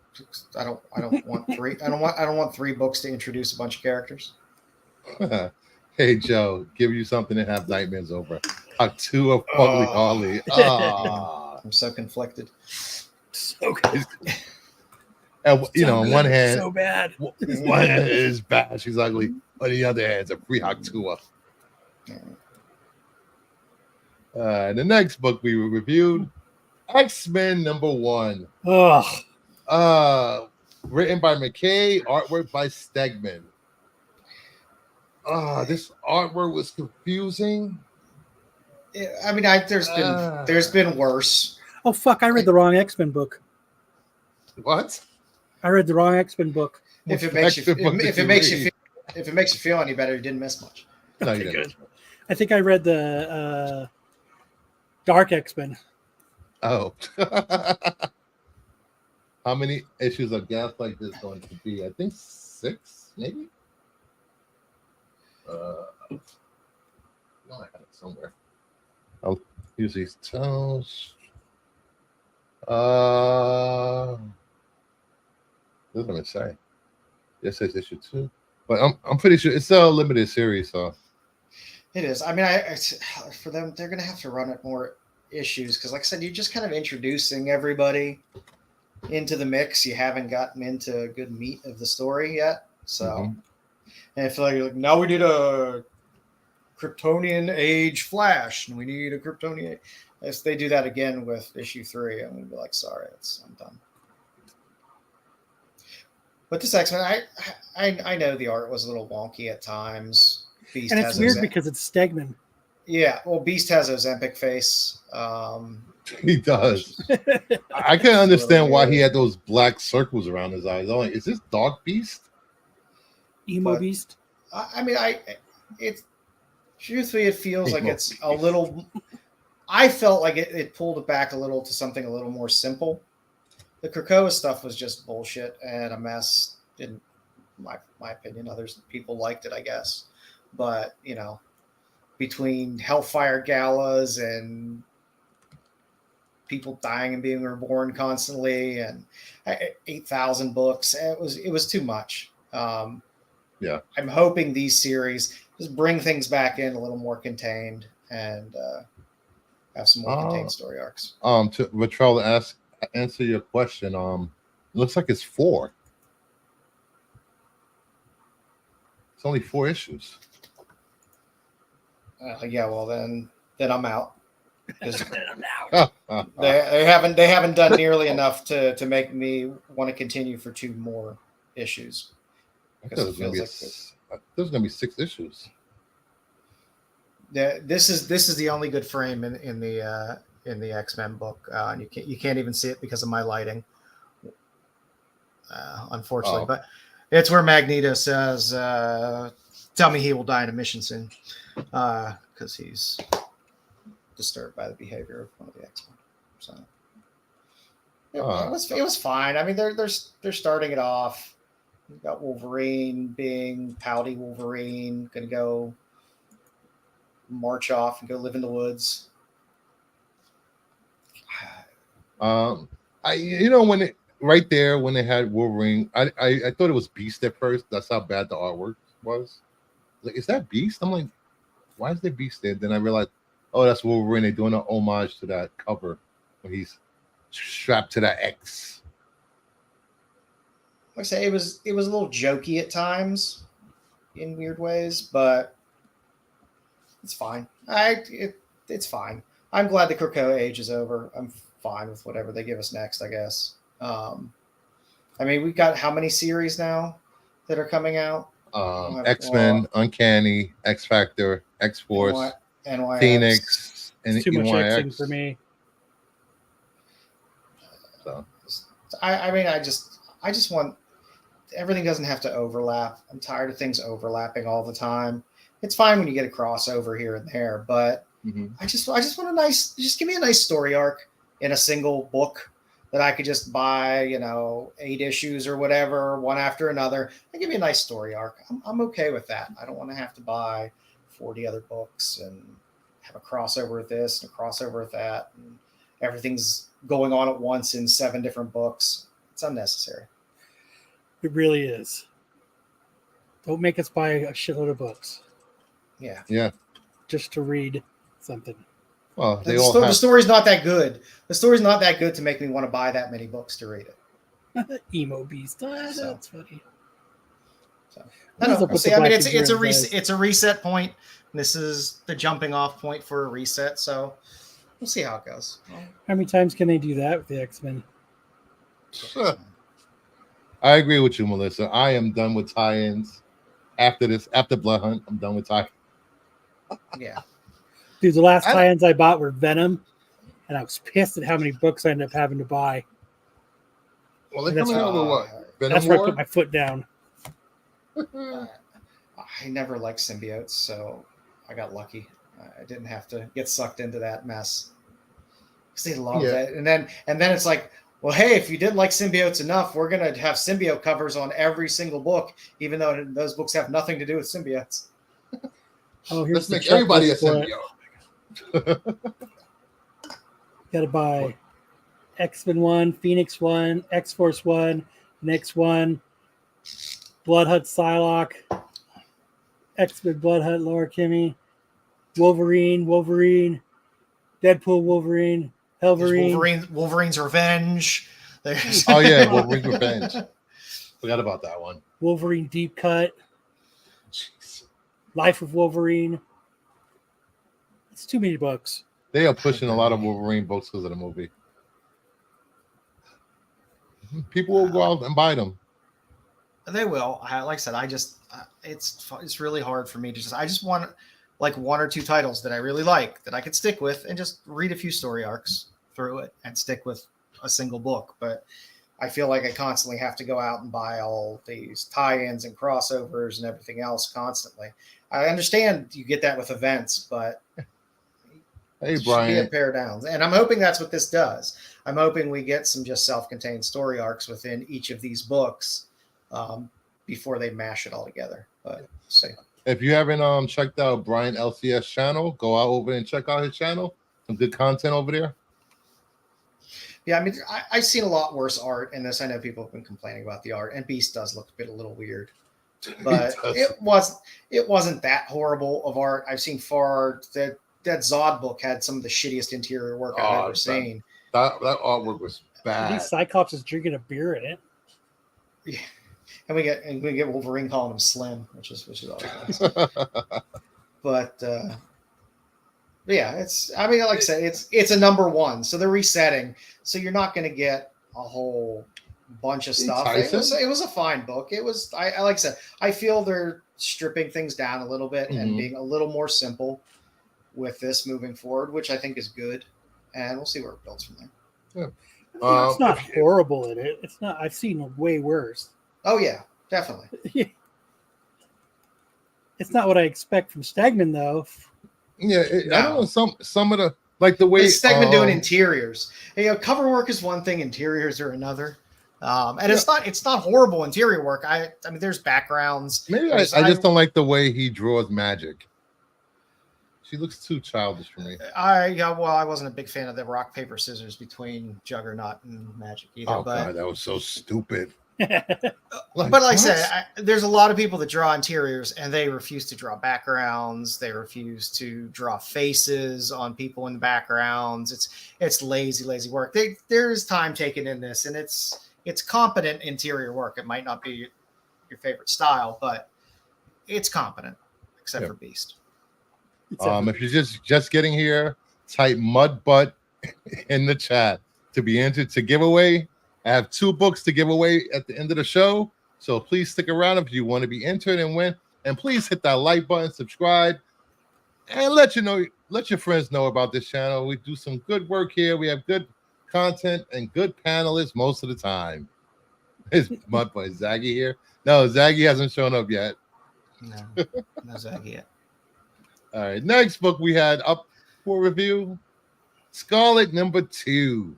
I don't want three. I don't want 3 books to introduce a bunch of characters. Hey Joe, give you something to have nightmares over. Talk to a fugly Harley. I'm so conflicted. So good. And on one hand, so bad. One hand is bad. She's ugly. On the other hand, it's a free Haktua. The next book we reviewed, X-Men #1. Written by McKay, artwork by Stegman. This artwork was confusing. I mean, there's been worse. Oh fuck! I read the wrong X-Men book. What? I read the wrong X-Men book. If it makes you feel any better, you didn't miss much. No, you didn't. I think I read the Dark X-Men. Oh. How many issues of Gaslight is going to be? I think 6, maybe. No, I had it somewhere. I'll use these tones. Doesn't even say. It says issue 2, but I'm pretty sure it's a limited series, so. It is. I mean, for them, they're going to have to run it more issues because, like I said, you're just kind of introducing everybody into the mix. You haven't gotten into good meat of the story yet, so. And I feel like now we need a Kryptonian Age Flash, and we need a Kryptonian. If they do that again with issue 3, I'm going to be like, sorry, I'm done. But this X-Men, I know the art was a little wonky at times. Beast and it's weird because it's Stegman. Yeah, well, Beast has Ozempic face. He does. I can't understand why he had those black circles around his eyes. I'm like, is this Dark Beast? Emo Beast? I mean, truthfully, it feels like it's a little. I felt like it pulled it back a little to something a little more simple. The Krakoa stuff was just bullshit and a mess. In my opinion, others people liked it, I guess. But between Hellfire galas and people dying and being reborn constantly, and 8,000 books, it was too much. Yeah. I'm hoping these series just bring things back in a little more contained and have some more contained story arcs. To Latrell, answer your question. It looks like it's 4. It's only 4 issues. Yeah, well then I'm out. Because Ah, they haven't done nearly enough to make me want to continue for 2 more issues. Because it feels like there's gonna be 6 issues. This is the only good frame in the X-Men book. And you can't even see it because of my lighting, unfortunately. But it's where Magneto says, "Tell me he will die in a mission soon," because he's disturbed by the behavior of one of the X-Men. So it was fine. I mean, they're starting it off. You've got Wolverine being pouty Wolverine, gonna go march off and go live in the woods. When it right there when they had Wolverine, I thought it was Beast at first. That's how bad the artwork was. Like, is that Beast? I'm like, why is there Beast there? Then I realized, oh, that's Wolverine. They're doing an homage to that cover when he's strapped to that X. Like I say, it was a little jokey at times in weird ways, but it's fine. It's fine. I'm glad the Krakoa age is over. I'm fine with whatever they give us next, I guess. I mean, we've got how many series now that are coming out? X-Men, Uncanny, X Factor, X Force, Phoenix, and too much NYX. Xing for me. So I mean, I just want everything doesn't have to overlap. I'm tired of things overlapping all the time. It's fine when you get a crossover here and there, but I just want just give me a nice story arc in a single book that I could just buy, 8 issues or whatever, one after another, and give me a nice story arc. I'm okay with that. I don't want to have to buy 40 other books and have a crossover with this and a crossover with that, and everything's going on at once in 7 different books. It's unnecessary. It really is. Don't make us buy a shitload of books. Yeah. Just to read something. Well, the story's not that good. The story's not that good to make me want to buy that many books to read it. Emo Beast. That's funny. So, I don't know. See, I mean, it's a reset point. This is the jumping off point for a reset. So we'll see how it goes. How many times can they do that with the X-Men? I agree with you, Melissa. I am done with tie-ins. After Blood Hunt, I'm done with tie. Yeah. Dude, the last tie-ins I bought were Venom, and I was pissed at how many books I ended up having to buy. Well, they're coming out with what? Venom that's where I put my foot down. I never liked symbiotes, so I got lucky. I didn't have to get sucked into that mess. Because they love it. And then it's like, well, hey, if you didn't like symbiotes enough, we're going to have symbiote covers on every single book, even though those books have nothing to do with symbiotes. Oh, let's make everybody a symbiote. Got to buy X-Men 1, Phoenix 1, X-Force 1, Nyx 1, Blood Hunt Psylocke, X-Men Blood Hunt Laura Kimmey, Wolverine, Deadpool Wolverine, Wolverine's Revenge. Oh yeah, Wolverine's Revenge. Forgot about that one. Wolverine Deep Cut. Jeez. Life of Wolverine. It's too many books. They are pushing a lot of Wolverine books because of the movie. People will go out and buy them. They will. Like I said, it's really hard for me to I just want like 1 or 2 titles that I really like that I could stick with and just read a few story arcs through it and stick with a single book. But I feel like I constantly have to go out and buy all these tie-ins and crossovers and everything else constantly. I understand you get that with events, but hey, Brian, should be a pair downs. And I'm hoping that's what this does. I'm hoping we get some just self-contained story arcs within each of these books before they mash it all together. But we'll see. If you haven't checked out Brian LCS channel, go out over and check out his channel. Some good content over there. Yeah, I mean, I've seen a lot worse art in this. I know people have been complaining about the art, and Beast does look a little weird. but does. it wasn't that horrible of art. I've seen far that Zod book had some of the shittiest interior work I've ever seen. That artwork was At bad. least Cyclops is drinking a beer in it. Yeah. And we get Wolverine calling him Slim, which is always nice. But yeah, I mean, like I said, it's a number one, so they're resetting. So you're not going to get a whole bunch of stuff. It was a fine book. It was, I like I said, I feel they're stripping things down a little bit and being a little more simple with this moving forward, which I think is good. And we'll see where it builds from there. Yeah. It's not horrible in it. It's not. I've seen way worse. Oh yeah, definitely. It's not what I expect from Stegman, though. Yeah, I don't know some of the, like the way Stegman doing interiors. Cover work is one thing, interiors are another. And it's not horrible interior work. I mean, there's backgrounds. Maybe I just don't like the way he draws Magic. She looks too childish for me. I wasn't a big fan of the rock paper scissors between Juggernaut and Magic either. Oh god, that was so stupid. But like I said, there's a lot of people that draw interiors and they refuse to draw backgrounds. They refuse to draw faces on people in the backgrounds. It's lazy work. There's time taken in this, and it's competent interior work. It might not be your favorite style, but it's competent, except for Beast. If you're just getting here, type mud butt in the chat to be entered to giveaway. I have 2 books to give away at the end of the show, so please stick around if you want to be entered and win. And please hit that like button, subscribe, and let your friends know about this channel. We do some good work here. We have good content and good panelists most of the time. Is mud butt Zaggy here? No, Zaggy hasn't shown up yet. No Zaggy yet. All right, next book we had up for review, Scarlet #2.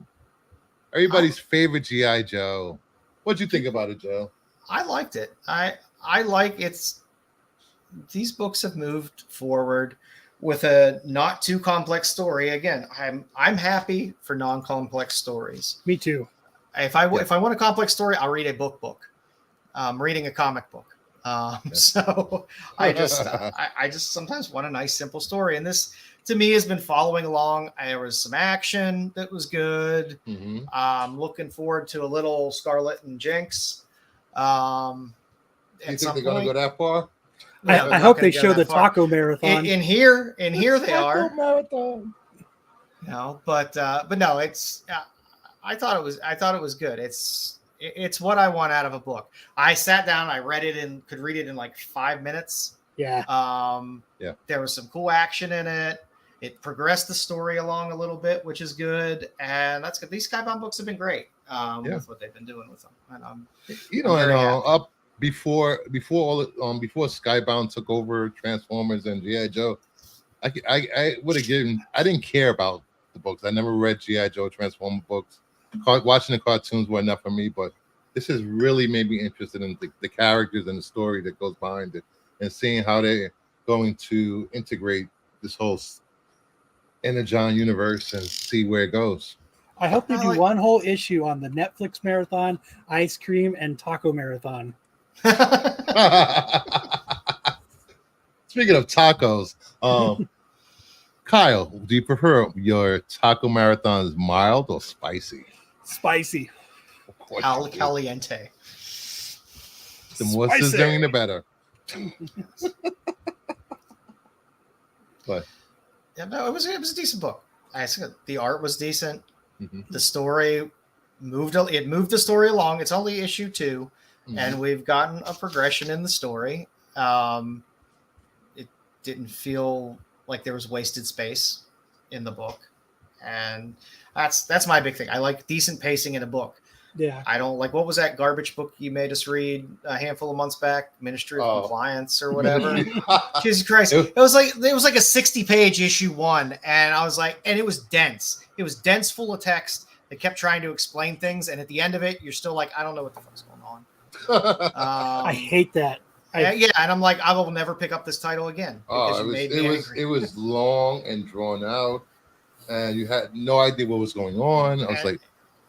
Everybody's favorite G.I. Joe. What'd you think about it, Joe? I liked it. I like these books have moved forward with a not too complex story. Again, I'm happy for non-complex stories. Me too. If I want a complex story, I'll read a book. I'm reading a comic book. So I just sometimes want a nice simple story, and this to me has been following along. There was some action that was good. I'm looking forward to a little Scarlet and Jinx. You think they're going to go that far? I hope they show the taco marathon. In here they are. Marathon. But no, it's. I thought it was good. It's what I want out of a book. I sat down, I read it and could read it in like 5 minutes. Yeah. There was some cool action in it. It progressed the story along a little bit, which is good. And that's good. These Skybound books have been great with what they've been doing with them. And up before Skybound took over Transformers and G.I. Joe, I would have given. I didn't care about the books. I never read G.I. Joe Transformer books. Watching the cartoons were enough for me, but this has really made me interested in the characters and the story that goes behind it, and seeing how they're going to integrate this whole Energon universe and see where it goes. I hope they do one whole issue on the Netflix marathon, ice cream, and taco marathon. Speaking of tacos, Kyle, do you prefer your taco marathons mild or spicy? Spicy. Caliente. The more sizzling, the better. But yeah, no, it was a decent book. The art was decent. The story moved the story along. It's only issue 2, and we've gotten a progression in the story. It didn't feel like there was wasted space in the book, and that's my big thing. I like decent pacing in a book. Yeah, I don't like, what was that garbage book you made us read a handful of months back, Ministry of Compliance or whatever? Jesus Christ, it was like a 60-page issue 1, and I was like, and it was dense. It was dense, full of text. They kept trying to explain things, and at the end of it, you're still like, I don't know what the fuck's going on. I hate that. And I'm like, I will never pick up this title again. It was long and drawn out, and you had no idea what was going on. I was like,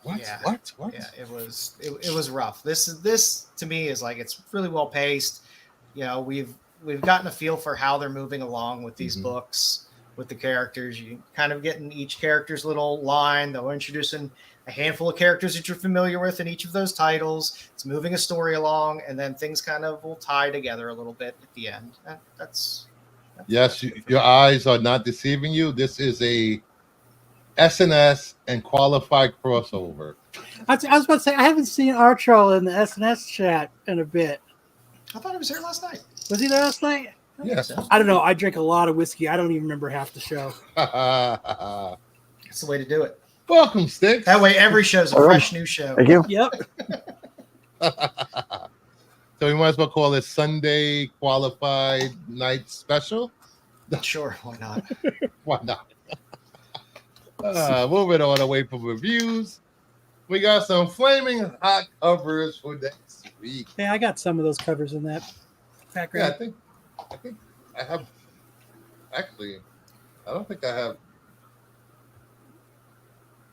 what? Yeah. What? Yeah, it was rough. This to me is like, it's really well paced. we've gotten a feel for how they're moving along with these Mhm. books, with the characters. You kind of get in each character's little line. They'll introduce a handful of characters that you're familiar with in each of those titles. It's moving a story along, and then things kind of will tie together a little bit at the end. That's Yes, good for your me. eyes are not deceiving you. This is a SNS and qualified crossover. I was about to say I haven't seen Archel in the SNS chat in a bit. I thought he was here last night. Was he there last night? I think Yeah. so. I don't know. I drink a lot of whiskey. I don't even remember half the show. That's the way to do it. Welcome, Sticks. That way, every show's a All right. fresh new show. Thank you. Yep. So we might as well call it Sunday Qualified Night Special. Sure, why not? Why not? Moving on away from reviews, we got some flaming hot covers for next week. Hey, I got some of those covers in that Yeah, background. I think I have. Actually, I don't think I have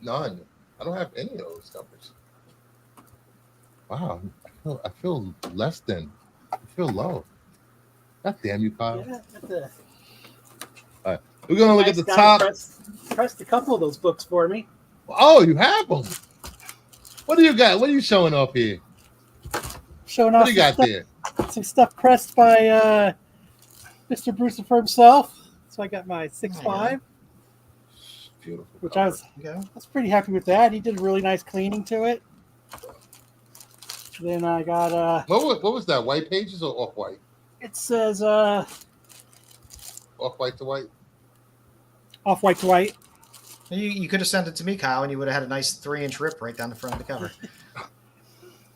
none. I don't have any of those covers. Wow, I feel less than. I feel low. God damn you, Kyle. Yeah, that's a We're gonna look nice at the guy top. pressed a couple of those books for me. Oh, you have them. What do you got? What are you showing off here? Showing What off do you got some, there? some stuff pressed by Mr. Brewster for himself. So I got my 6.5, Beautiful. which cover. I was pretty happy with that. He did a really nice cleaning to it. Then I got What was that? White pages or off white? it says Off white to white. off white to white. You could have sent it to me, Kyle, and you would have had a nice 3-inch rip right down the front of the cover.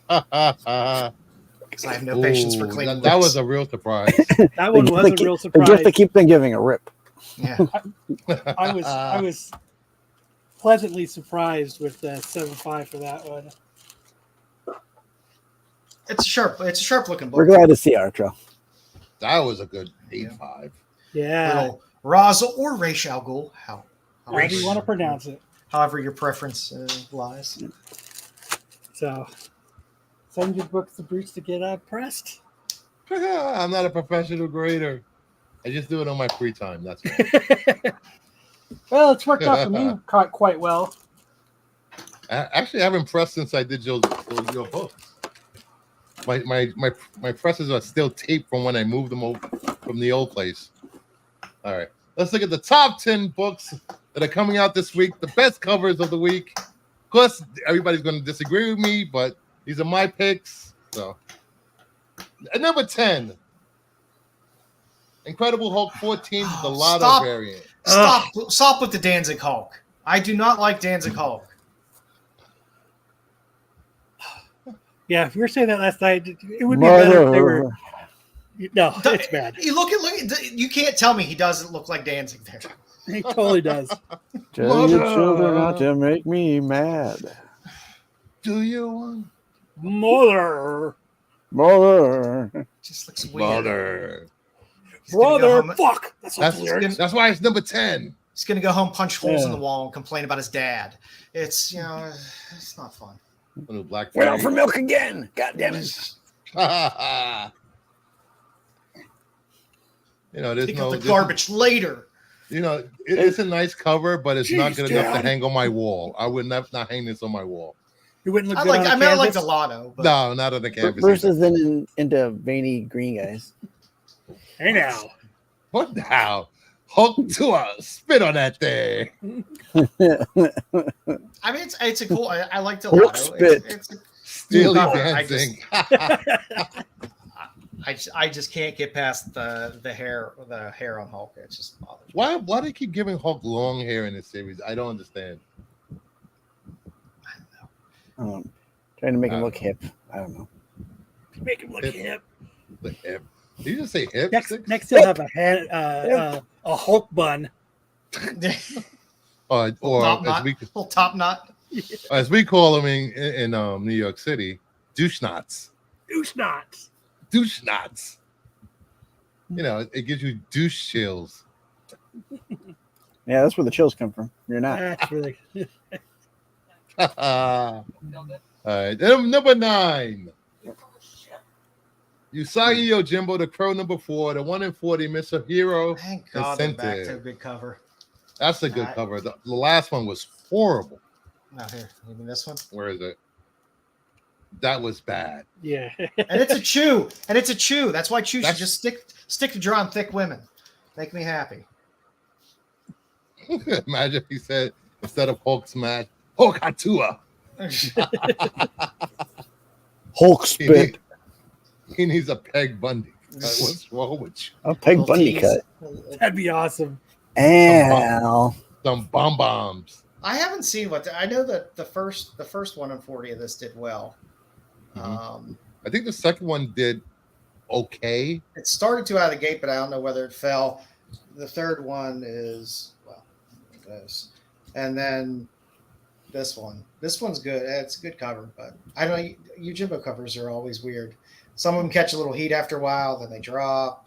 Because I have no patience for cleaning. That books. was a real surprise. That one was a real The gift they surprise. keep on giving a rip. Yeah. I was pleasantly surprised with the 7.5 for that one. It's a sharp looking book. We're glad to see Archo. That was a good 8.5. Yeah, Little Raza or Ra's al Ghul, however you want to pronounce it. however your preference lies. So send your books to Bruce to get pressed. I'm not a professional grader. I just do it on my free time. That's right. Well, it's worked out for me quite well. Actually, I've been pressed since I did your books. My presses are still taped from when I moved them over from the old place. All right, let's look at the top 10 books that are coming out this week. The best covers of the week. Of course, everybody's going to disagree with me, but these are my picks. So, at number 10, Incredible Hulk 14, the Lotto Stop. variant. Stop with the Danzig Hulk. I do not like Danzig Hulk. Yeah, if we were saying that last night, it would be better if they were. Mother. No, it's bad. You look at you can't tell me he doesn't look like Danzig there. He totally does. Tell your Mother. children not to make me mad. Do you want Mother, Mother. Just looks weird. Mother? He's gonna go brother, home- fuck. That's what the lyrics. That's why it's number 10. He's gonna go home, punch holes in Yeah. the wall, and complain about his dad. It's it's not fun. Little Black Went out Friday. for milk again. God damn it. There's Pick no up the this- garbage later. It's a nice cover, but it's not Jeez, good enough to Dad. hang on my wall. I would not hang this on my wall. It wouldn't look I good like. on I a mean, I like canvas. the Lotto. But No, not on the canvas. Bruce either. is then into veiny green guys. Hey now. What now? Hulk to a spit on that thing. I mean, it's a cool. I like the Hulk Lotto. spit. It's Steely No, I dancing. I just can't get past the hair on Hulk. It just bothers me. Why do they keep giving Hulk long hair in this series? I don't understand. Trying to make him look hip. I don't know. Make him look Hip. hip. The hip. Did you just say hip? Next he'll have a Hulk bun. Or top knot. as we Little top knot. as we call them in New York City, douche knots. Douche knots. Douche knots. It gives you douche chills. Yeah, that's where the chills come from. You're not. That's really. All right, number 9. Usagi Yojimbo, the Crow number 4, the 1 in 40, Mr. Hero. Thank God they're back to a Incentive. good cover. That's a good cover. The last one was horrible. Now here, you mean this one? Where is it? That was bad. Yeah. And it's a chew. That's why chew should just stick to drawing thick women. Make me happy. Imagine if he said, instead of Hulk smash, Hulk Hatua. Hulk spit. He needs a Peg Bundy. What's wrong with you? A Peg Bundy cut. That'd be awesome. Ow. Some bombs. I haven't seen I know that the first 1 in 40 of this did well. I think the second one did okay. It started to out of the gate, but I don't know whether it fell. The third one is this, and then this one. This one's good. It's a good cover, but I don't know. Yojimbo covers are always weird. Some of them catch a little heat after a while, then they drop.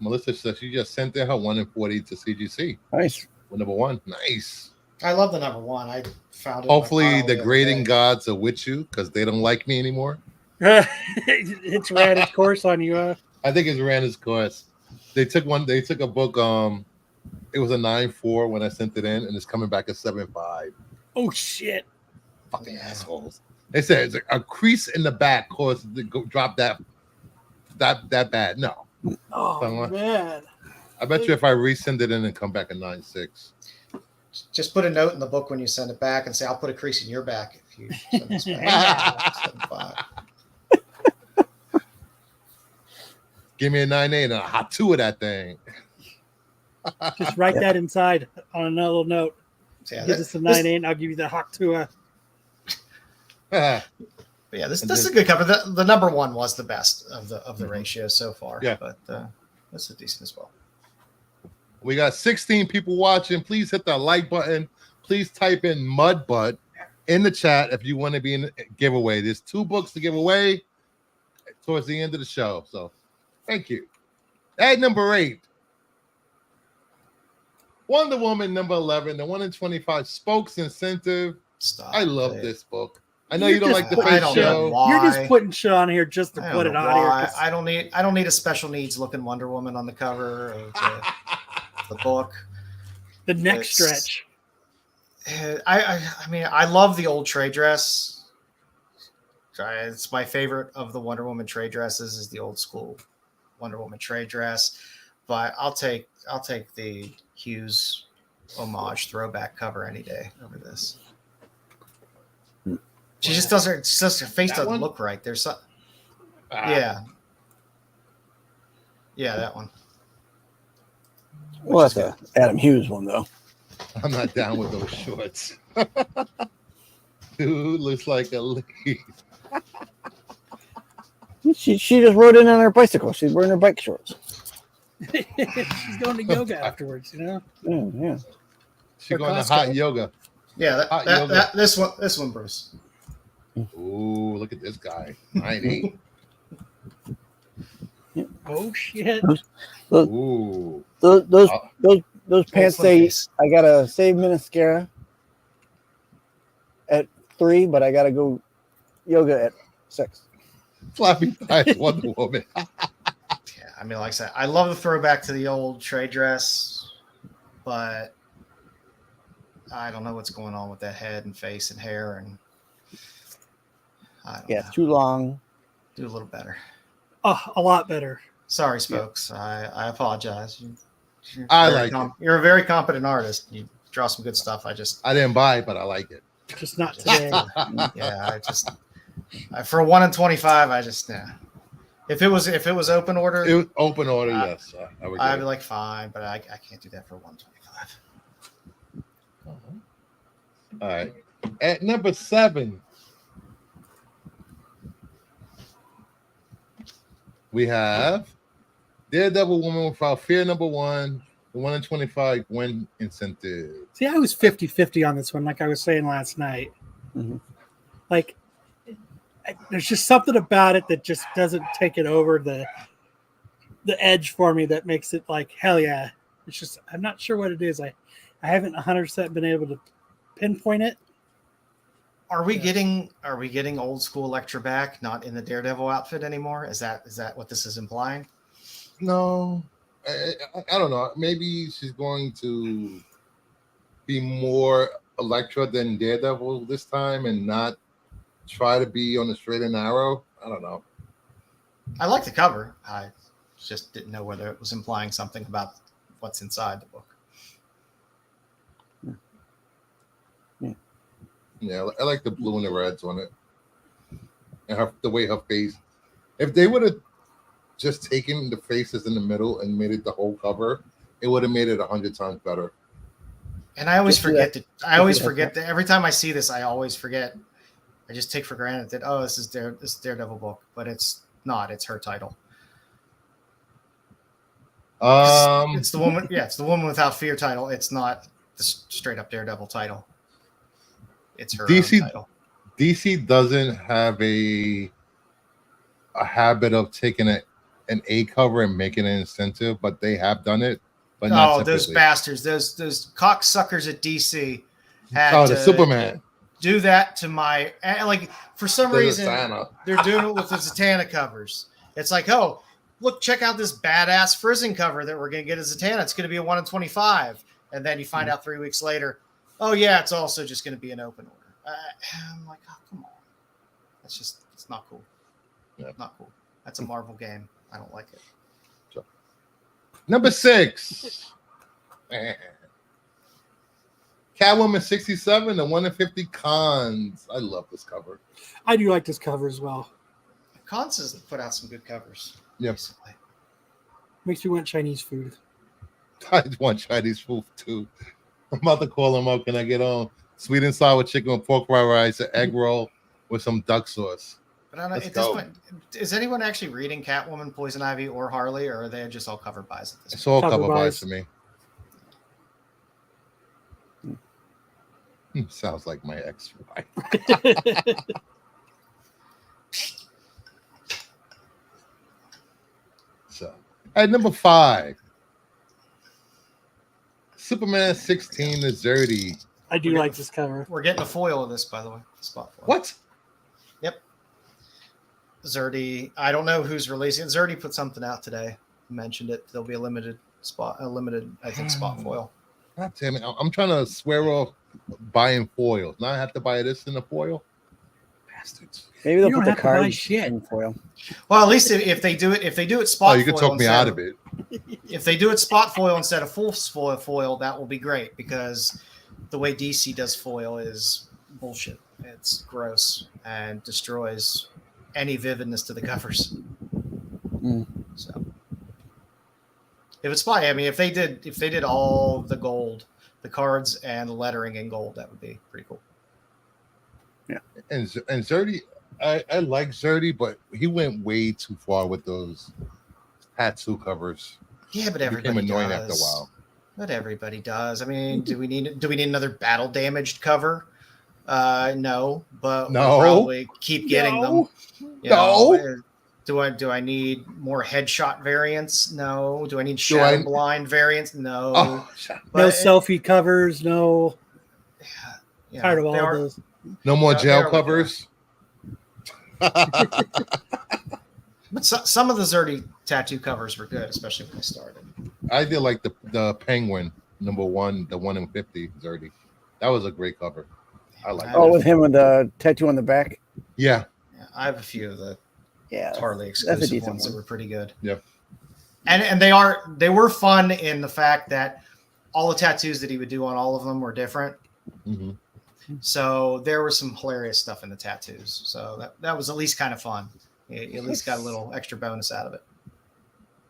Melissa says she just sent her 1 in 40 to CGC. Nice. Number 1. Nice. I love the number 1. I found it. Hopefully the grading gods are with you because they don't like me anymore. It's ran its course on you. I think it's ran its course. They took a book. It was a 9.4 when I sent it in, and it's coming back at 7.5. Oh shit! Fucking assholes. They said it's a crease in the back caused to drop that bad. No. Oh man. I bet you if I resend it in and come back at 9.6. Just put a note in the book when you send it back and say, "I'll put a crease in your back if you send this back." 7.5. Give me a 9.8 and a hot 2 of that thing. Just write that inside on another little note. So yeah, Give us a 9.8, and I'll give you the hot 2. But yeah, this is a good cover. The number 1 was the best of the ratio so far. Yeah, but this is decent as well. We got 16 people watching. Please hit that like button. Please type in Mudbutt in the chat if you want to be in the giveaway. There's 2 books to give away towards the end of the show. So thank you. At number 8, Wonder Woman number 11, the 1 in 25 Spokes Incentive. Stop. I love this book. I know you don't like the I face don't show. know why. You're just putting shit on here just to put it on here. I don't need a special needs looking Wonder Woman on the cover of the book. The next stretch. I mean, I love the old trade dress. It's my favorite of the Wonder Woman trade dresses is the old school Wonder Woman trade dress. But I'll take the Hughes homage throwback cover any day over this. She just doesn't. Her face doesn't look right. There's some. Yeah, that one. Well, that's a Adam Hughes one though. I'm not down with those shorts. Dude looks like a leaf. She just rode in on her bicycle. She's wearing her bike shorts. She's going to yoga afterwards, you know. Yeah. She's going to hot yoga. Yeah, this one, Bruce. Ooh, look at this guy. 9.8. Oh shit! Ooh. Those pants say I gotta save Minascara at 3, but I gotta go yoga at 6. Floppy thighs Wonder Woman. Yeah, I mean, like I said, I love the throwback to the old trade dress, but I don't know what's going on with that head and face and hair, and I don't know. Too long. Do a little better. Oh, a lot better. Sorry, Spokes. I apologize. You're a very competent artist. You draw some good stuff. I didn't buy it, but I like it. Just not today. For a 1 in 25, If it was open order, yes. I'd be like fine, but I can't do that for 125. All right. At number 7, we have Daredevil Woman Without Fear number 1, the 1 in 25 win incentive. See, I was 50-50 on this one, like I was saying last night. Mm-hmm. Like, there's just something about it that just doesn't take it over the edge for me that makes it like, hell yeah. It's just, I'm not sure what it is. I haven't 100% been able to pinpoint it. Are we getting old school Elektra back, not in the Daredevil outfit anymore? Is that what this is implying? No, I don't know. Maybe she's going to be more Elektra than Daredevil this time, and not try to be on the straight and narrow. I don't know. I like the cover. I just didn't know whether it was implying something about what's inside the book. Yeah, I like the blue and the reds on it, and the way her face. If they would have just taken the faces in the middle and made it the whole cover, it would have made it 100 times better. And I always forget that. Every time I see this, I always forget. I just take for granted that this is Daredevil book, but it's not. It's her title. It's the woman. Yeah, it's the Woman Without Fear title. It's not the straight up Daredevil title. It's her own title. DC doesn't have a habit of taking an A cover and making an incentive, but they have done it. But not those bastards, those cocksuckers at DC had the Superman do that to my for some reason they're doing it with the Zatanna covers. It's like, oh, look, check out this badass Frizzing cover that we're gonna get as Zatanna. It's gonna be a 1 in 25, and then you find out 3 weeks later, oh yeah, it's also just gonna be an open order. I'm like, oh come on, it's not cool. Yeah. Not cool. That's a Marvel game. I don't like it. Number 6. Catwoman 67, the 1 in 50 Cons. I love this cover. I do like this cover as well. Cons has put out some good covers. Yep. Recently. Makes me want Chinese food. I want Chinese food too. I'm about to call them up. Can I get on sweet and sour chicken with pork fried rice, an egg roll with some duck sauce? But I don't know, at this point, is anyone actually reading Catwoman, Poison Ivy, or Harley, or are they just all cover buys at this point? It's all cover buys for me. Sounds like my ex-wife. So, at number 5, Superman 16, the Zerdy. I do like this cover. We're getting a foil of this, by the way. Spot foil. What? Yep. Zerdy. I don't know who's releasing it. Zerdy put something out today. Mentioned it. There'll be a limited, I think, spot foil. God damn it. I'm trying to swear off buying foils. Now I have to buy this in a foil? Bastards. Maybe they'll put the cards in foil. Well, at least if they do it spot foil. You can talk me out of it. If they do it spot foil instead of full foil, that will be great, because the way DC does foil is bullshit. It's gross and destroys any vividness to the covers. So if it's spot, I mean, if they did all the gold, the cards and the lettering in gold, that would be pretty cool. Yeah, and Zerdy, I like Zerdy, but he went way too far with those tattoo covers. Yeah, but everybody became annoying does. After a while. But everybody does. I mean, do we need another battle damaged cover? No, but we'll probably keep getting them. You know, do I need more headshot variants? No. Do I need shadow blind variants? No. No selfie covers. No. Yeah, tired of all those. No more jail covers. But some of the Zerdy tattoo covers were good, especially when I started. I did like the Penguin #1, the 1 in 50 Zerdy. That was a great cover. I like. Oh, with him with the tattoo on the back. Yeah. I have a few of the Yeah, Harley exclusive ones that were pretty good. Yep. And they were fun in the fact that all the tattoos that he would do on all of them were different. Mm-hmm. So there was some hilarious stuff in the tattoos. So that was at least kind of fun. You at least got a little extra bonus out of it.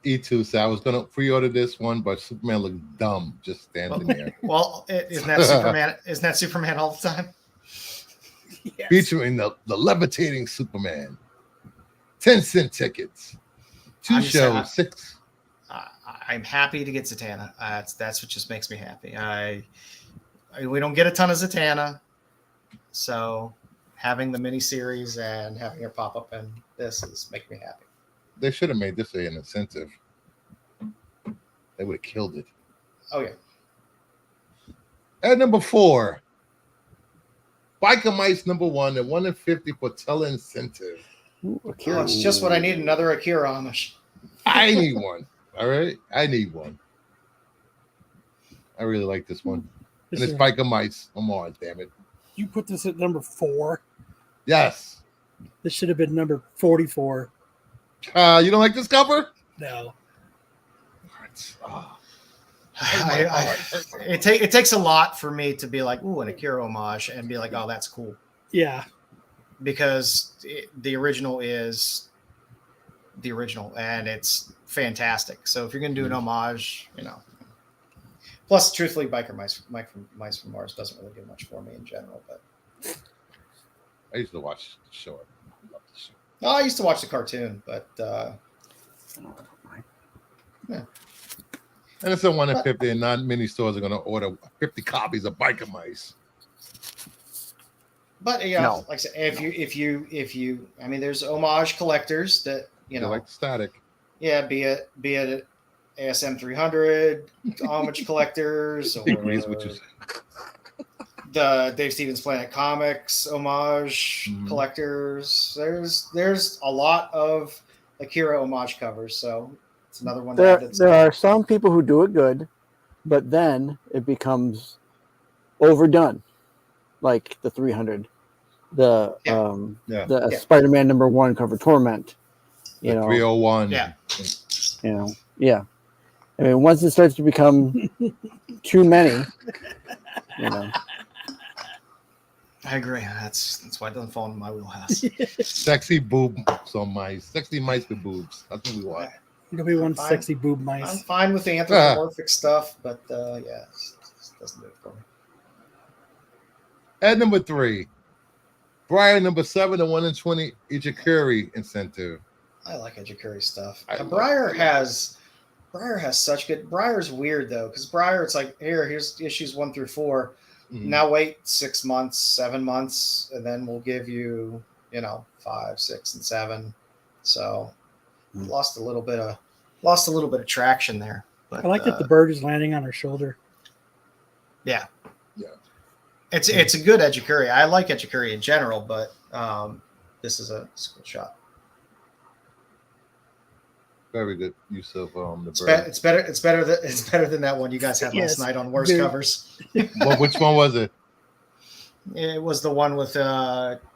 E2 said I was gonna pre-order this one, but Superman looked dumb just standing there. Well, isn't that Superman? Isn't that Superman all the time? Yes. Featuring the levitating Superman. 10-cent tickets. 2 shows, 6. I'm happy to get Zatanna. That's what just makes me happy. We don't get a ton of Zatanna, so having the miniseries and having her pop up in this is making me happy. They should have made this an incentive. They would have killed it. Oh yeah. At number 4, Biker Mice #1 at 1 in 50 for incentive. Ooh, Oh, Akira. it's just what I need. Another Akira homage. I need one. All right, I need one. I really like this one, This and it's is- Biker Mice. Come on, damn it. You put this at number 4. Yes. This should have been number 44. You don't like this cover? No. Oh, It takes a lot for me to be like, ooh, an Akira homage, and be like, oh, that's cool. Yeah. Because the original is the original, and it's fantastic. So if you're going to do an homage, Plus, truthfully, Mice from Mars doesn't really do much for me in general. But I used to watch the show. I love the show. no, I used to watch the cartoon, but And it's a 1 in 50, and not many stores are going to order 50 copies of Biker Mice. But No. like I said, if you, I mean, there's homage collectors that They like static. yeah, be it ASM 300 homage collectors, He agrees with or you. the Dave Stevens Planet Comics homage Mhm. collectors. There's a lot of Akira homage covers, so it's another one. There are some people who do it good, but then it becomes overdone, like the 300, the Yeah. the Yeah. Spider-Man #1 cover, Torment. You The know, 301. Yeah. yeah. I mean, once it starts to become too many, I agree. That's why it doesn't fall into my wheelhouse. Sexy boobs on mice. Sexy mice with boobs. That's what we want. Nobody wants Fine. sexy boob I'm mice. fine with the anthropomorphic stuff, but yeah, it just doesn't do it for me. At number 3, Brian #7 at 1 in 20 Ichikuri incentive. I like Ejikuri stuff. I love Breyer it. has such good. Breyer's weird though, because Breyer, it's like, here's issues 1 through 4. Mhm. Now wait 6 months, 7 months, and then we'll give you 5, 6, and 7. So lost a little bit of traction there. But I like that the bird is landing on her shoulder. yeah. Yeah. It's a good Ejikuri. I like Ejikuri in general, but this is a cool shot. Very good use of the It's, bird. it's better than that one you guys had last Yes, night on worst very- covers. Well, which one was it? It was the one with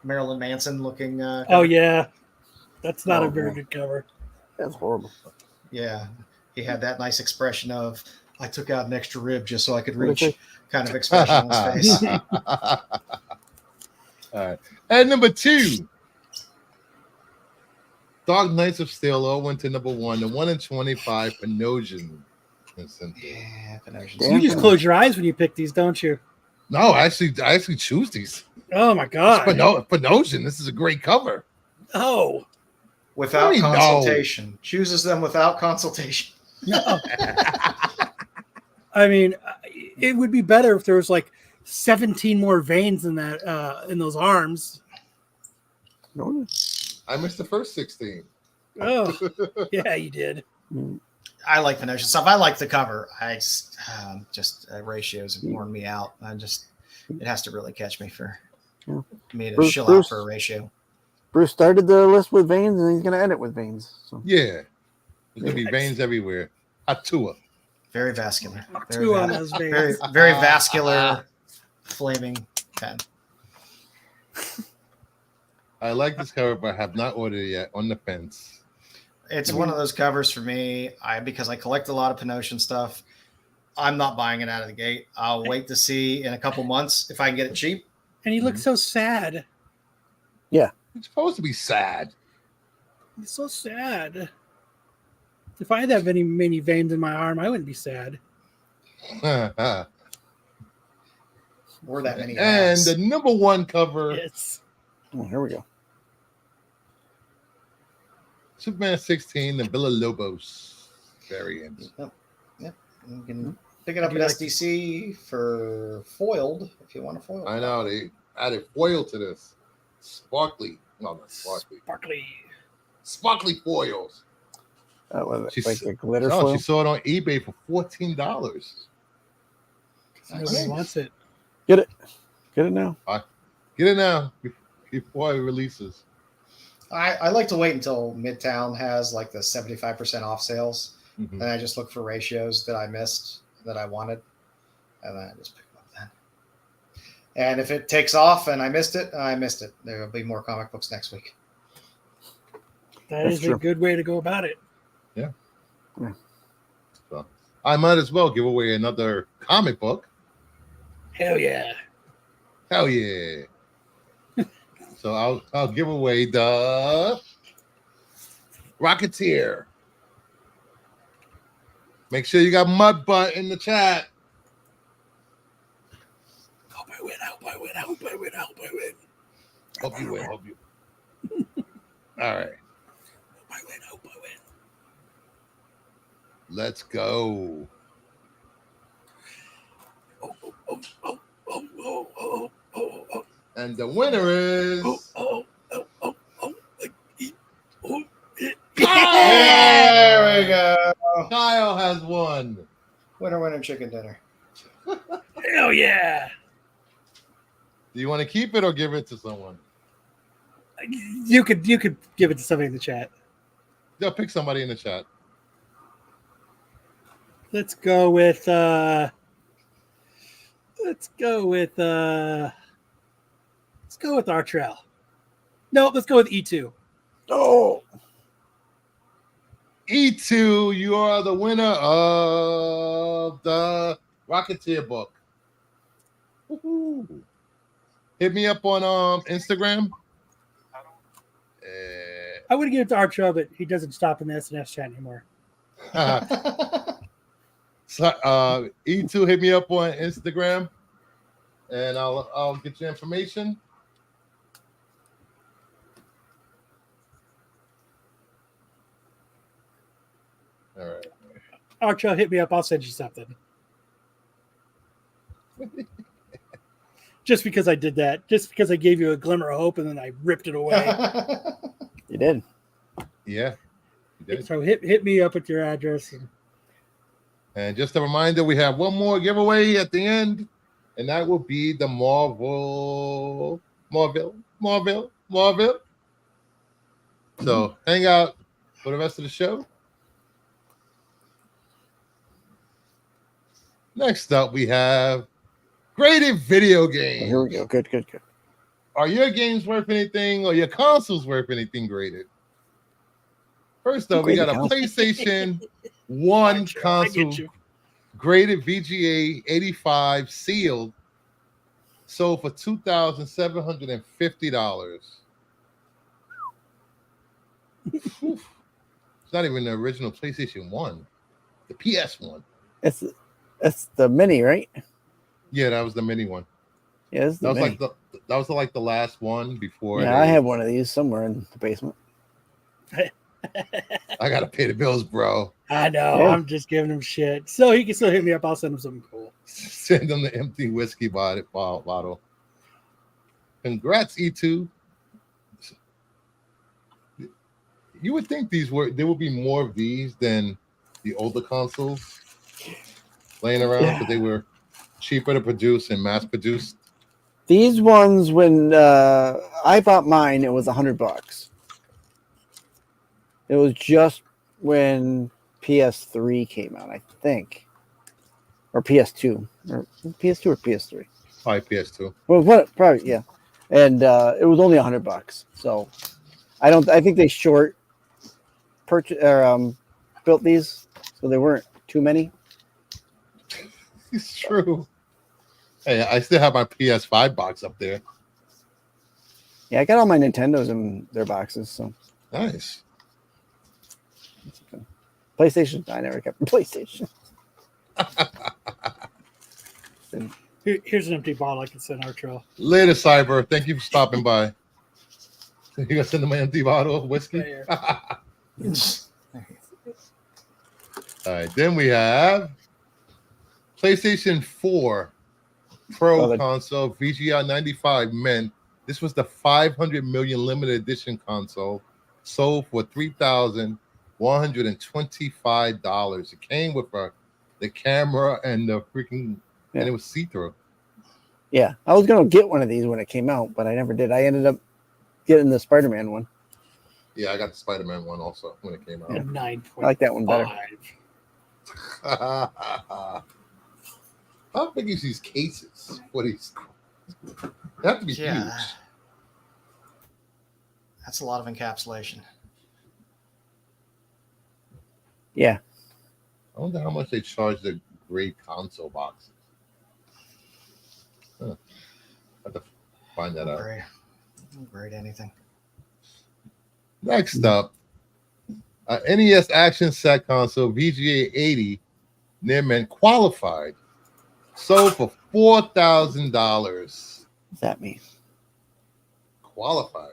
Marilyn Manson looking. Oh, yeah. That's not Oh, a very boy. good cover. that's horrible. Yeah, he had that nice expression of "I took out an extra rib just so I could What is reach" it? kind of expression on his face. All right. At number 2, Dark Knights of Steel went to #1, the 1 in 25 Panosian incentive. Yeah, Panosian. Damn. You just close your eyes when you pick these, don't you? No, I actually choose these. Oh, my God. Panosian, this is a great cover. Oh. Without Really? No. consultation, chooses them without consultation. No. I mean, it would be better if there was like 17 more veins in that in those arms. No, I missed the first 16. Oh, yeah, you did. I like Panosian stuff. I like the cover. Ratios have worn me out. It has to really catch me for Yeah. me to Bruce- chill Bruce- out for a ratio. Bruce started the list with veins, and he's going to end it with veins. So Yeah. There's going to be veins everywhere. Atua. Very vascular. Two on those Very, veins. very vascular, flaming pen. I like this cover, but I have not ordered it yet. On the fence. It's one of those covers for me. Because I collect a lot of Panosian stuff. I'm not buying it out of the gate. I'll wait to see in a couple months if I can get it cheap. And he looks so sad. It's supposed to be sad. He's so sad. If I had that many veins in my arm, I wouldn't be sad. And Or that many. the ads. #1 cover, Yes. oh, here we go. Superman 16, the Villa Lobos variant. You can pick it up Do at you like- SDC for foiled if you want a foil. I know they added foil to this. Sparkly. No, not sparkly. Sparkly. Sparkly foils. Was it She's- like a glitter Oh, foil? she saw it on eBay for $14. Nobody wants it. Get it now. Get it now before it releases. I like to wait until Midtown has like the 75% off sales. Mhm. And I just look for ratios that I missed that I wanted. And then I just pick them up then. And if it takes off and I missed it, I missed it. There will be more comic books next week. That That's is true. a good way to go about it. So I might as well give away another comic book. Hell yeah. Hell yeah. So I'll give away the Rocketeer. Make sure you got Mud Butt in the chat. Hope I win. Hope I win. Hope I win. Hope I win. Hope you win. Hope you. All right. Hope I win. Hope I win. Let's go. Oh, oh, oh, oh, oh, oh, oh, oh, oh. And the winner is There we go. Kyle has won. Winner, chicken dinner. Hell yeah. Do you want to keep it or give it to someone? You could give it to somebody in the chat. They'll pick somebody in the chat. Let's go with our trail. No, let's go with E2. Oh, E2, you are the winner of the Rocketeer book. Woo-hoo. Hit me up on Instagram. I would give it to our trail, but he doesn't stop in the SNS chat anymore. So, E2, hit me up on Instagram, and I'll get your information. All right. Our trail, hit me up. I'll send you something. Just because I did that, just because I gave you a glimmer of hope and then I ripped it away. you did. Yeah, you did. So hit me up with your address. And just a reminder, we have one more giveaway at the end, and that will be the Marvel. So hang out for the rest of the show. Next up, we have graded video games. Here we go. Good. Are your games worth anything, or your consoles worth anything graded? First up, we got a PlayStation 1 console graded VGA 85 sealed, sold for $2,750. It's not even the original PlayStation 1, the PS1. It's the mini, right? Yeah, that was the mini one. Yeah, it's the mini. That was like the last one before. Yeah, I have one of these somewhere in the basement. I gotta pay the bills, bro. I know. Yeah. I'm just giving him shit. So he can still hit me up. I'll send him something cool. Send them the empty whiskey bottle. Congrats, E2. You would think there would be more of these than the older consoles laying around, but they were cheaper to produce and mass produced. These ones, when I bought mine, it was $100. It was just when PS3 came out, I think, or PS2, or PS3. Probably PS2. Well, what? Probably, yeah. And it was only $100. So I think they short built these, so there weren't too many. It's true. Hey, I still have my PS5 box up there. Yeah, I got all my Nintendos in their boxes. So Nice. PlayStation, I never kept a PlayStation. Here's an empty bottle I can send our trail. Later, Cyber. Thank you for stopping by. You gonna send them an empty bottle of whiskey? Right here. All right. Then we have PlayStation 4 Pro console VGA 95 mint. This was the 500 million limited edition console, sold for $3,125. It came with the camera and the freaking, and it was see-through. Yeah, I was gonna get one of these when it came out, but I never did. I ended up getting the Spider-Man one. Yeah, I got the Spider-Man one also when it came out. Yeah. 9.5. I like that one better. How big is these cases? What is? They have to be Yeah. huge. That's a lot of encapsulation. Yeah. I wonder how much they charge the great console boxes. Huh. I have to find that out. Don't grade anything. Next up, NES Action Set Console VGA 80 Nearman qualified, sold for $4,000. What's that mean? Qualified.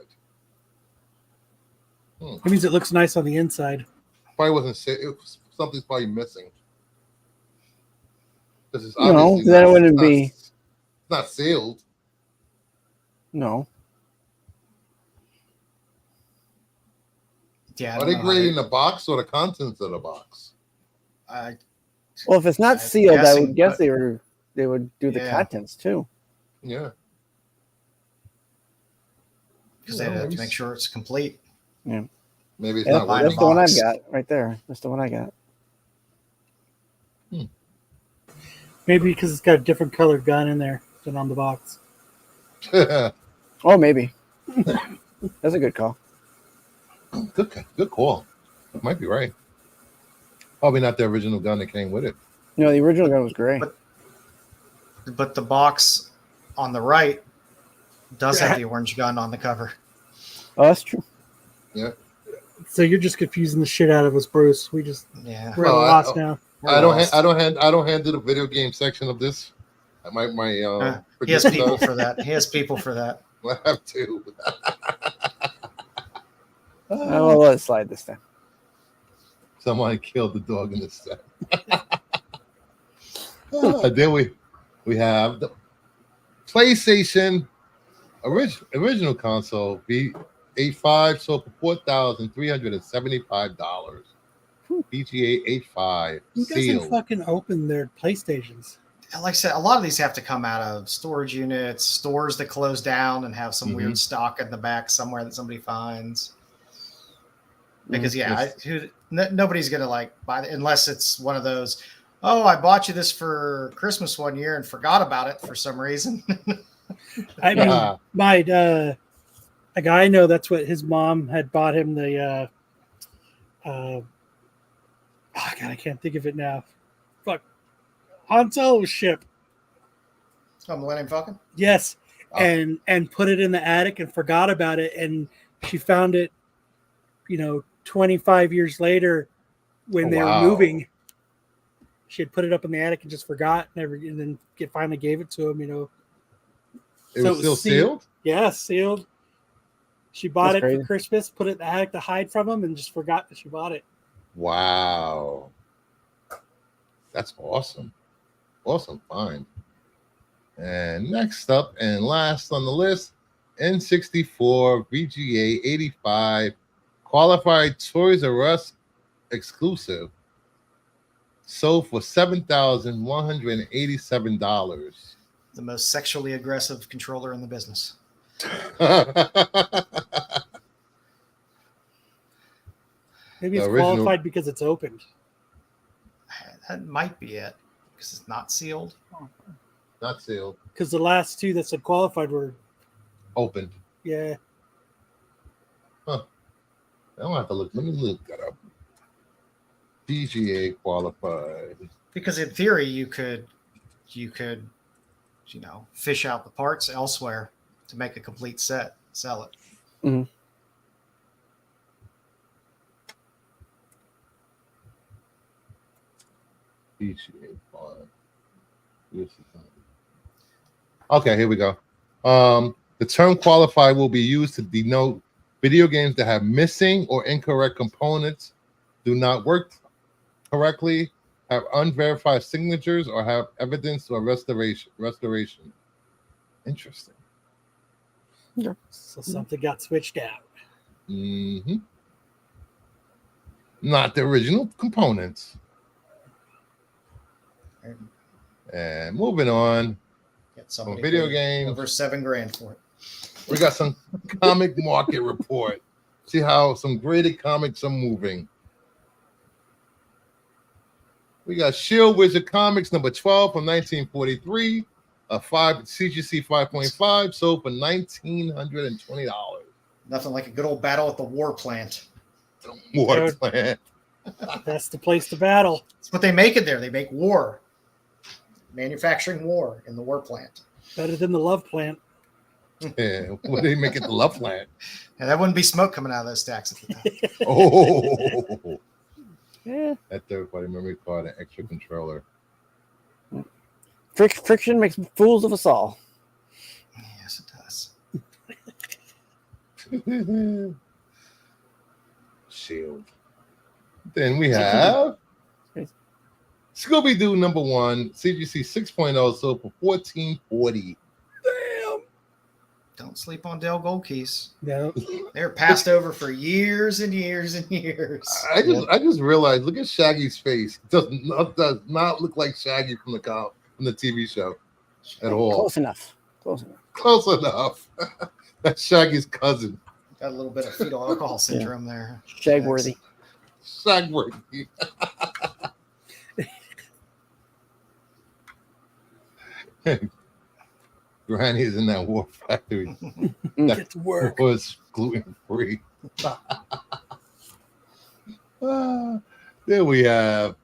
It means it looks nice on the inside. Probably wasn't. Something's probably missing. This is No, obviously then it wouldn't be. It's not sealed. No. Yeah. Are they grading the box or the contents of the box? Well, if it's not I'm sealed, I guessing, would guess but- they would do the Yeah. contents too. Yeah. because they have to make sure it's complete. Yeah. Maybe it's Yeah, not. buying that's the the one I've box. got right there. That's the one I got. Maybe because it's got a different colored gun in there than on the box. Oh, maybe. That's a good call. Good call. Might be right. Probably not the original gun that came with it. No, the original gun was gray. But the box on the right does have the orange gun on the cover. Oh, that's true. Yeah. So you're just confusing the shit out of us, Bruce. We're Yeah. at a loss now. We're I lost. don't handle the video game section of this. My He has producer people does. for that. He has people for that. I have to. I'll let it slide this time. Someone killed the dog in the set. Then we have the PlayStation original console V85 sold for $4,375. VGA 85 Who doesn't sealed. fucking open their PlayStations? And like I said, a lot of these have to come out of storage units, stores that close down and have some weird stock in the back somewhere that somebody finds. Because nobody's gonna like buy it unless it's one of those. Oh, I bought you this for Christmas one year and forgot about it for some reason. I mean, a guy I know, that's what his mom had bought him the. Oh God, I can't think of it now. Fuck, Han Solo ship. Oh, Millennium Falcon. Yes, Oh. and put it in the attic and forgot about it, and she found it, 25 years later when they were moving. She had put it up in the attic and just forgot, and then finally gave it to him. It So was still sealed? Yeah, sealed. She bought That's it crazy. for Christmas, put it in the attic to hide from him, and just forgot that she bought it. Wow. That's awesome. Awesome find. And next up and last on the list, N64 VGA 85 qualified Toys R Us exclusive sold for $7,187. The most sexually aggressive controller in the business. Maybe The it's original- qualified because it's opened. That might be it because it's not sealed. Not sealed. Because the last two that said qualified were, Opened. yeah. I don't have to look. Let me look that up. VGA qualified. Because in theory, you could, fish out the parts elsewhere to make a complete set, sell it. VGA 5. Okay, here we go. The term qualified will be used to denote video games that have missing or incorrect components, do not work correctly, have unverified signatures, or have evidence of restoration. Interesting. So something got switched out. Not the original components. And And moving on. Yep. Somebody video paid games. over $7,000 for it. We got some comic market report. See how some graded comics are moving. We got Shield Wizard Comics number 12 from 1943. A CGC 5.5 sold for $1,920. Nothing like a good old battle at the war plant. War Dude. plant. That's the place to battle. That's what they make it there. They make war. Manufacturing war in the war plant. Better than the love plant. Yeah, what they make it the love plant. And that wouldn't be smoke coming out of those stacks at the time. Oh, Yeah. that third-party memory card, an extra controller. Friction makes fools of us all. Yes, it does. Shield. Then we have Scooby-Doo number 1, CGC 6.0 sold for $1,440. Damn. Don't sleep on Dale Gold Keys. No. They're passed over for years and years and years. I just realized, look at Shaggy's face. It does not look like Shaggy from the TV show at all. Close enough. Close enough. Close enough. That's Shaggy's cousin. Got a little bit of fetal alcohol syndrome there. Shagworthy. Shagworthy. Granny is in that war factory. Get to work. Was gluten free. There we have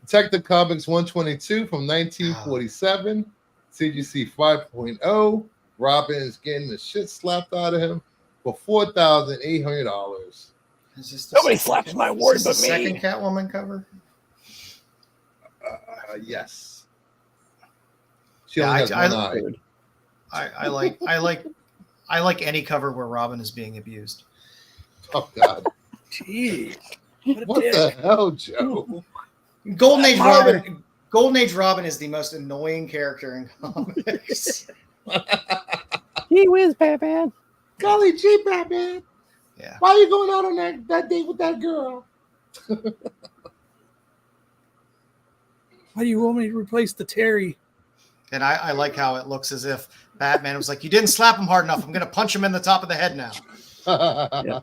Detective Comics 122 from 1947. CGC 5.0. Robin is getting the shit slapped out of him for $4,800. Is this Nobody slaps my word is this but the me. second Catwoman cover? Yes. She Yeah, only has one eye. I like any cover where Robin is being abused. Oh God! Jeez. What the hell, Joe? Golden Age Martyr. Robin. Golden Age Robin is the most annoying character in comics. Gee whiz, Batman. Golly gee, Batman! Yeah. Why are you going out on that date with that girl? Why do you want me to replace the Terry? And I like how it looks as if Batman was like, you didn't slap him hard enough. I'm going to punch him in the top of the head now. Yeah.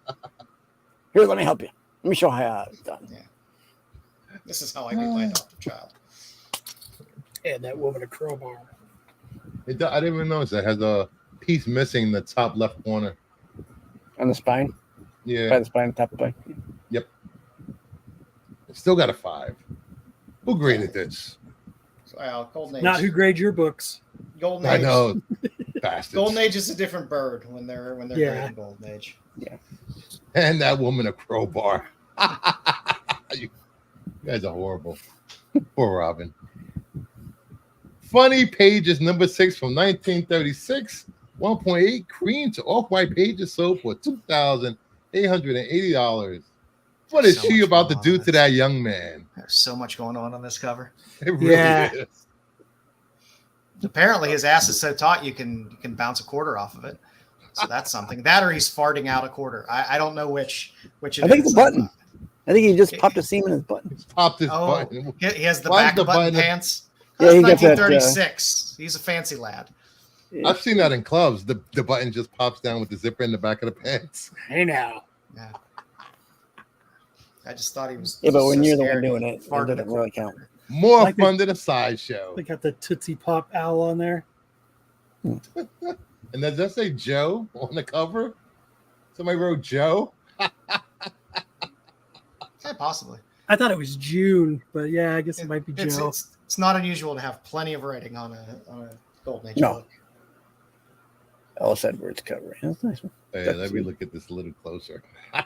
Here, let me help you. Let me show you how it's done. This is how I beat my adopted child. And that woman a crowbar. I didn't even notice that. It has a piece missing in the top left corner. On the spine. Yeah. By the spine, top of the spine. Yep. Still got a 5. Who graded this? So, Golden Age. Not who grade your books. Golden Age. I know. Bastards. Golden Age is a different bird when they're grading Golden Age. Yeah. And that woman a crowbar. You guys are horrible. Poor Robin. Funny Pages number 6 from 1936. 1.8 cream to off-white pages sold for $2,880. What is So she much about to going do on to this. that young man? There's so much going on this cover. It really Yeah. is. Apparently, his ass is so taut you can bounce a quarter off of it. So that's something. That or he's farting out a quarter. I don't know which it I think is. it's a button. I think he just popped a seam in his button. He's popped his Oh, button. he has the Why is back the button button- pants. Yeah, That's he got that, 1936. He's a fancy lad. I've seen that in clubs. The button just pops down with the zipper in the back of the pants. Hey now. Yeah. I just thought he was. Yeah, but so when you're the one scared doing he it, it farted doesn't a really quarter. count. More Like fun than a sideshow. They got the Tootsie Pop owl on there. And does that say Joe on the cover? Somebody wrote Joe. Yeah, possibly. I thought it was June, but yeah, I guess it might be It's, Joe. it's not unusual to have plenty of writing on a Golden Age No. book. Ellis Edwards cover. That's a nice one. Hey, let me look at this a little closer. Yeah,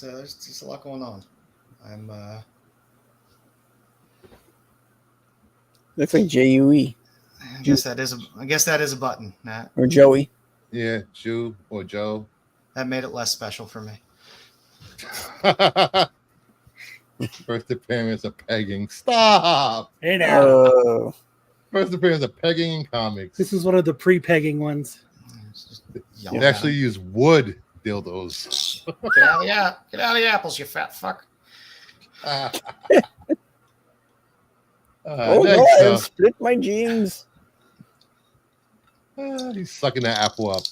there's just a lot going on. I'm Looks like J-U-E I guess that is a button, Matt. or Joey. Yeah, Jew or Joe. That made it less special for me. First appearance of pegging. Stop. Hey now. Oh, First appearance of pegging in comics. This is one of the pre-pegging ones. It's just They yelling actually at use wood dildos. him. Get out of the apples, you fat fuck. Oh no, Next I up, split my jeans. he's sucking that apple up.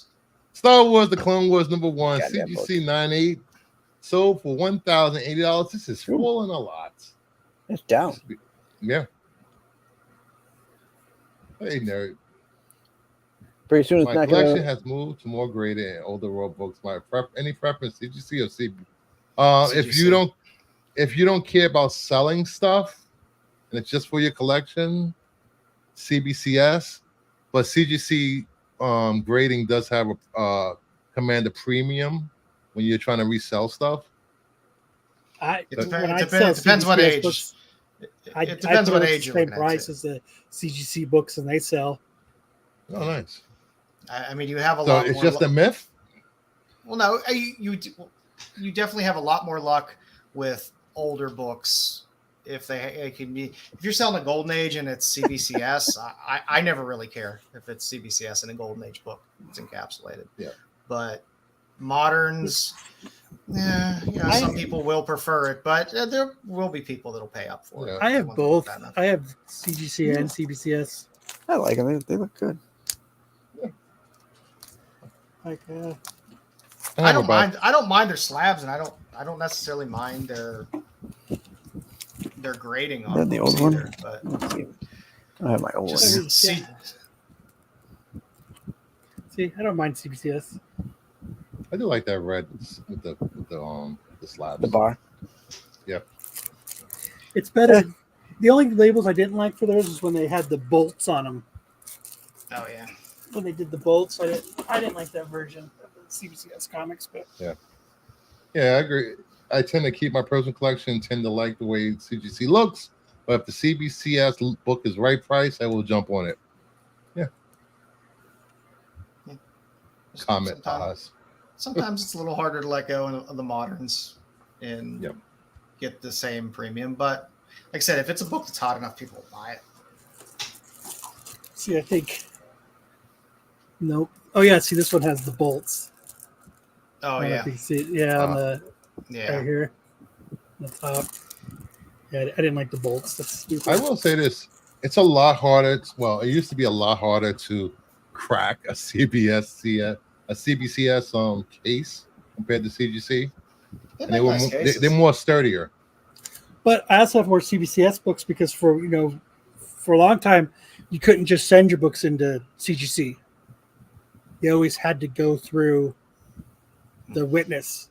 Star Wars: The Clone Wars #1, Goddamn CGC 98, sold for $1,080. This is Ooh. falling a lot. It's down. Yeah. Hey, nerd. Pretty soon it's My not collection gonna. has moved to more graded and older rule books. Any preference? CGC or CB? CGC. If you don't care about selling stuff and it's just for your collection, CBCS. But CGC grading does have a command a premium when you're trying to resell stuff. It It depends what age. Books, It depends what age you're same looking price at. as the CGC books, and they sell. Oh, nice. I mean, you have a So lot. it's more just a myth. Well, no, you definitely have a lot more luck with older books if they can be. If you're selling a Golden Age and it's CBCS, I never really care if it's CBCS in a Golden Age book. It's encapsulated. Yeah. But moderns, some people will prefer it, but there will be people that'll pay up for it. I have both. I have CGC and CBCS. I like them. They look good. Like, I don't mind. I don't mind their slabs, and I don't necessarily mind their grading on the books old either, one. but I have my old one. See, I don't mind CBCS. I do like that red with the slabs. The bar. Yeah. It's better. The only labels I didn't like for theirs is when they had the bolts on them. Oh yeah. When they did the bolts, I didn't like that version of the CBCS comics, but yeah, I agree. I tend to keep my personal collection. Tend to like the way CGC looks, but if the CBCS book is right price, I will jump on it. Yeah. Comment Sometimes it's a little harder to let go of the moderns and get the same premium, but like I said, if it's a book that's hot enough, people will buy it. See, I think. Nope. Oh yeah. See, this one has the bolts. Oh yeah. On the right here, on the top. Yeah, I didn't like the bolts. That's stupid. I will say this: it's a lot harder. It used to be a lot harder to crack a CBCS case compared to CGC, and they're more sturdier. But I also have more CBCS books because for a long time you couldn't just send your books into CGC. You always had to go through the witness.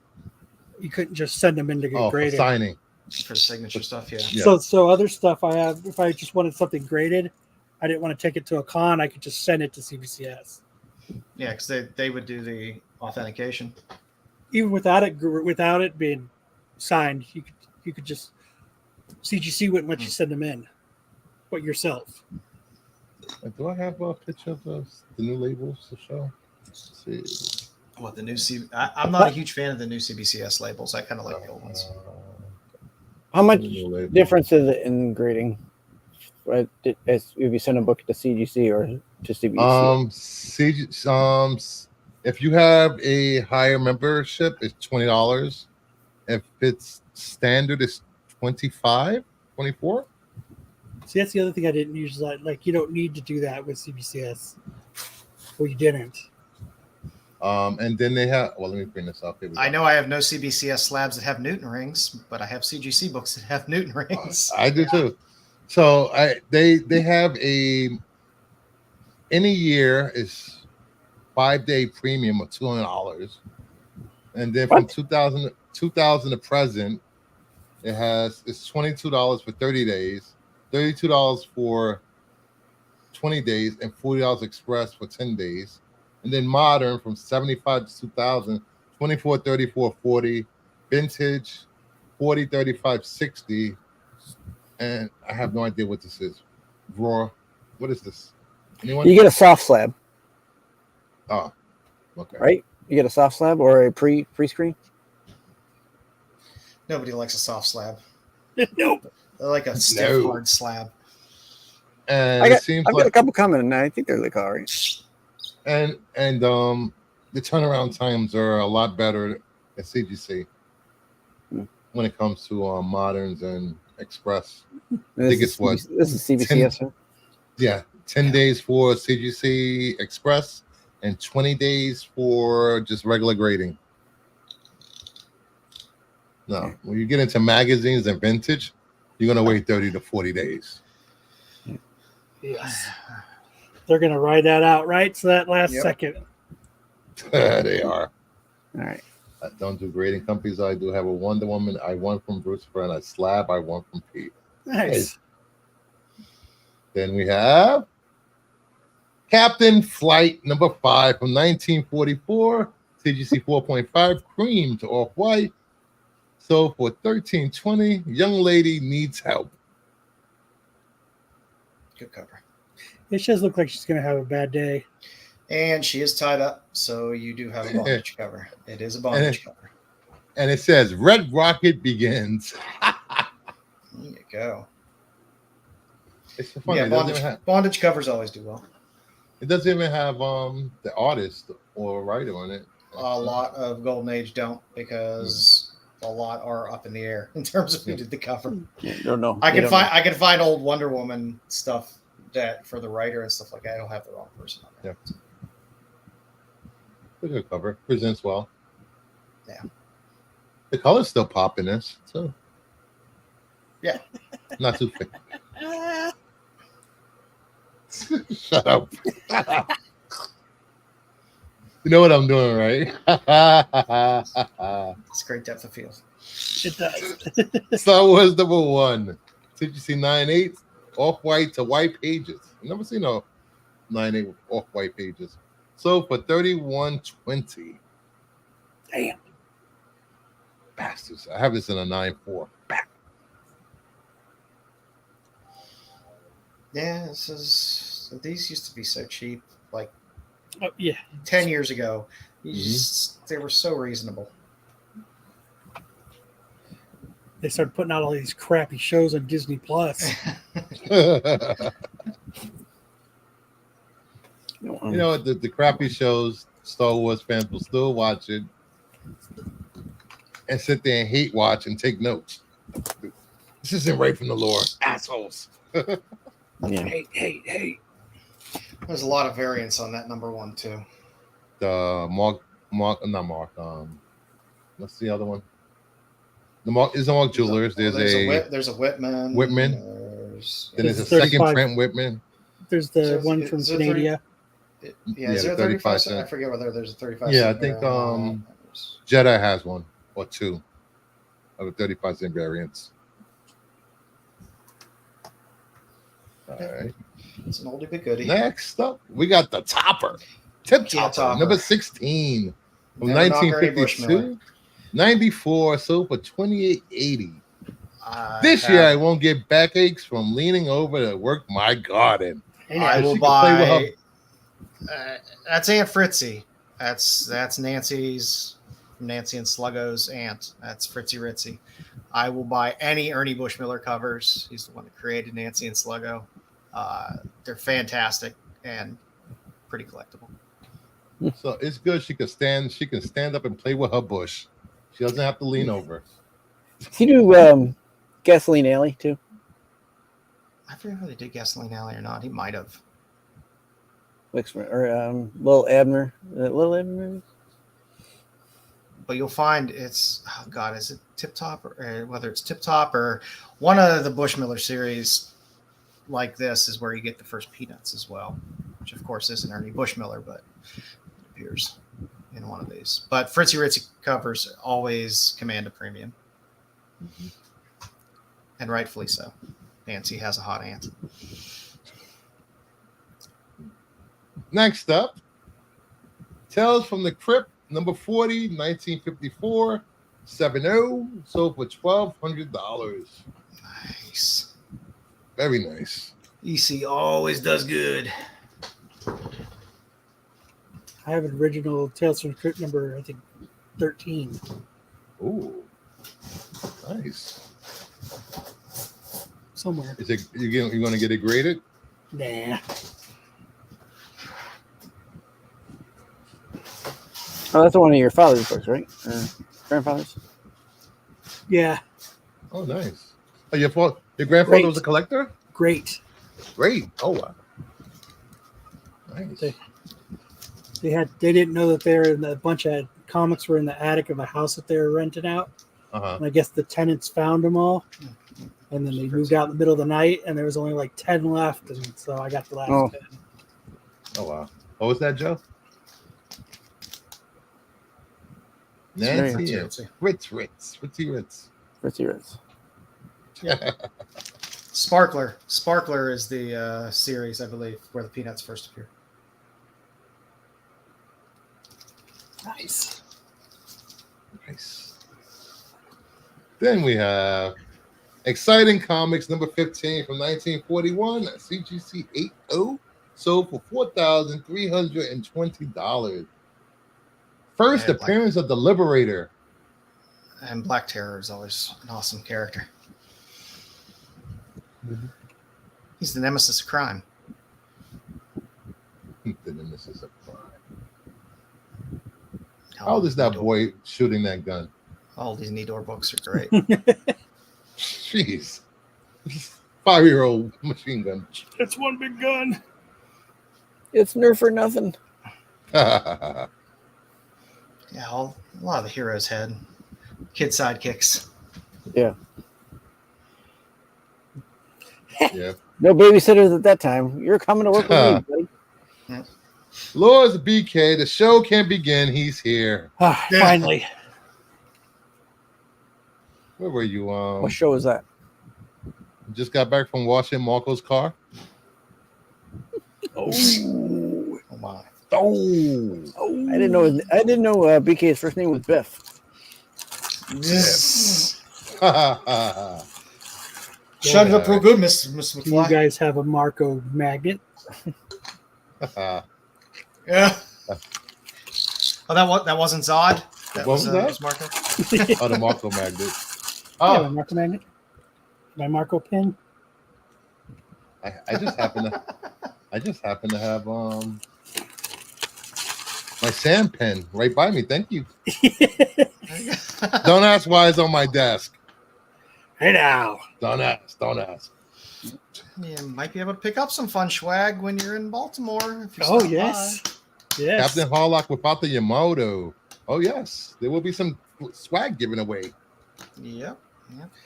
You couldn't just send them in to get graded. For signing. For signature stuff, yeah. So other stuff I have, if I just wanted something graded, I didn't want to take it to a con, I could just send it to CBCS. Yeah, because they would do the authentication. Even without it being signed, you could just CGC wouldn't let you send them in, but yourself. Do I have a picture of the new labels to show? Let's see. What the new I'm not a huge fan of the new CBCS labels. I kind of like the old ones. How much difference is it in grading? Right, if you send a book to CGC or to CBC? If you have a higher membership, it's $20. If it's standard, it's $25, $24. See, that's the other thing I didn't usually like. You don't need to do that with CBCS. Well, you didn't. And then they have. Well, let me bring this up. I know I have no CBCS slabs that have Newton rings, but I have CGC books that have Newton rings. I do too. So they have in a year is 5-day premium of $200, and then from 2000 to present, it's $22 for 30 days, $32 for 20 days, and $40 express for 10 days. And then modern from 75 to 2000, 24, 34, 40, vintage 40, 35, 60. And I have no idea what this is. Raw. What is this? Anyone? You get a soft slab. Oh, okay. Right? You get a soft slab or a pre-screen? Nobody likes a soft slab. Nope. They like a stiff, hard slab. And I've got a couple coming, and I think they're like all right. And the turnaround times are a lot better at CGC when it comes to moderns and Express. This think it's what, This is CBCS. Huh? Yeah, 10 days for CGC Express and 20 days for just regular grading. No, when you get into magazines and vintage, you're going to wait 30 to 40 days. Yes. They're going to ride that out right to that last Yep. second. They are. All right. I don't do grading companies. I do have a Wonder Woman I won from Bruce and a slab I won from Pete. Nice. Then we have Captain Flight number 5 from 1944, CGC 4.5, cream to off-white. So for $13.20, young lady needs help. Good cover. It does look like she's going to have a bad day. And she is tied up, so you do have a bondage cover. It is a bondage cover. And it says, Red Rocket begins. There you go. It's so funny. Yeah, bondage covers always do well. It doesn't even have the artist or writer on it. A lot of Golden Age don't, because a lot are up in the air in terms of who did the cover. Yeah, don't know. I can find old Wonder Woman stuff that for the writer and stuff like that. I don't have the wrong person on there. Yeah. It's a good cover. Presents well. Yeah. The color's still pop in this, so yeah. Not too thick. Shut up. You know what I'm doing, right? It's great depth of field. It does. Star Wars #1. Did you see 9/8 off-white to white pages? I've never seen a 9/8 with off-white pages. So for $31.20. Damn. Bastards. I have this in a 9/4. Yeah, these used to be so cheap. Like Oh, yeah. 10 years ago, they were so reasonable. They started putting out all these crappy shows on Disney Plus. You know what? The crappy shows, Star Wars fans will still watch it and sit there and hate watch and take notes. This isn't right from the lore, assholes. Yeah. Hey. There's a lot of variants on that #1 too. The not Mark. What's the other one? The Mark is the Mark Jewelers. There's a Whitman. Then there's a 35. second Trent Whitman. There's the one from Canada. Is there a 35 cent? I forget whether there's a 35 Yeah, cent. I think Jedi has one or two of the 35 cent variants. All right. It's an oldie but goodie. Next up, we got the Topper. Tip Topper, Topper. number 16 from Never knock Ernie 1952. 94, so for $28.80. This year, I won't get backaches from leaning over to work my garden. I will buy. That's Aunt Fritzy. That's Nancy's, Nancy and Sluggo's aunt. That's Fritzy Ritzy. I will buy any Ernie Bushmiller covers. He's the one that created Nancy and Sluggo. They're fantastic and pretty collectible. So it's good. She can stand up and play with her bush. She doesn't have to lean over. Can you do Gasoline Alley too? I forget whether they did Gasoline Alley or not. He might have. Or Little Abner. Little Abner. But you'll find is it Tip Top or whether it's Tip Top or one of the Bushmiller series like this is where you get the first Peanuts as well, which of course isn't Ernie Bushmiller, but it appears in one of these. But Fritzy Ritzy covers always command a premium. And rightfully so. Nancy has a hot aunt. Next up, Tales from the Crypt, number 40, 1954, 7-0, sold for $1,200. Nice. Very nice. EC always does good. I have an original Tales from the Crypt number, I think, 13. Ooh, nice. Somewhere. Is it you're going to get it graded? Nah. Oh, that's one of your father's books, right? Grandfather's. Yeah. Oh, nice. Oh, your grandfather Great. was a collector? Great. Great. Oh, wow. Nice. They didn't know that a bunch of comics were in the attic of a house that they were renting out. Uh-huh. And I guess the tenants found them all. And then they moved out in the middle of the night, and there was only like 10 left. And so I got the last 10. Oh, wow. What was that, Joe? Nancy. Nancy and Fritzy Ritz. Sparkler. Sparkler is the series, I believe, where the Peanuts first appear. Nice. Then we have Exciting Comics number 15 from 1941. CGC 80 sold for $4,320. First appearance of the Liberator. And Black Terror is always an awesome character. He's the nemesis of crime. The nemesis of crime. How old is that boy shooting that gun? All these Nidor books are great. Jeez. 5-year-old machine gun. It's one big gun. It's Nerf for nothing. Yeah, a lot of the heroes had kid sidekicks. Yeah. Yeah. No babysitters at that time. You're coming to work with me, buddy. Lord's BK, the show can begin. He's here. Finally. Where were you? What show is that? Just got back from washing Marco's car. Oh my! Oh! I didn't know BK's first name was Biff. Shut it up real good, Miss Do McFly. you guys have a Marco magnet? Yeah. Oh, that wasn't Zod. What was that? Was Marco. Oh, the Marco magnet. Yeah, Oh, my Marco magnet. My Marco pin. I just happen to have my sand pen right by me. Thank you. Don't ask why it's on my desk. Hey now. Don't ask. You might be able to pick up some fun swag when you're in Baltimore. If you Oh stop yes. by. Yes. Captain Harlock without the Yamato. Oh yes, there will be some swag given away. Yep.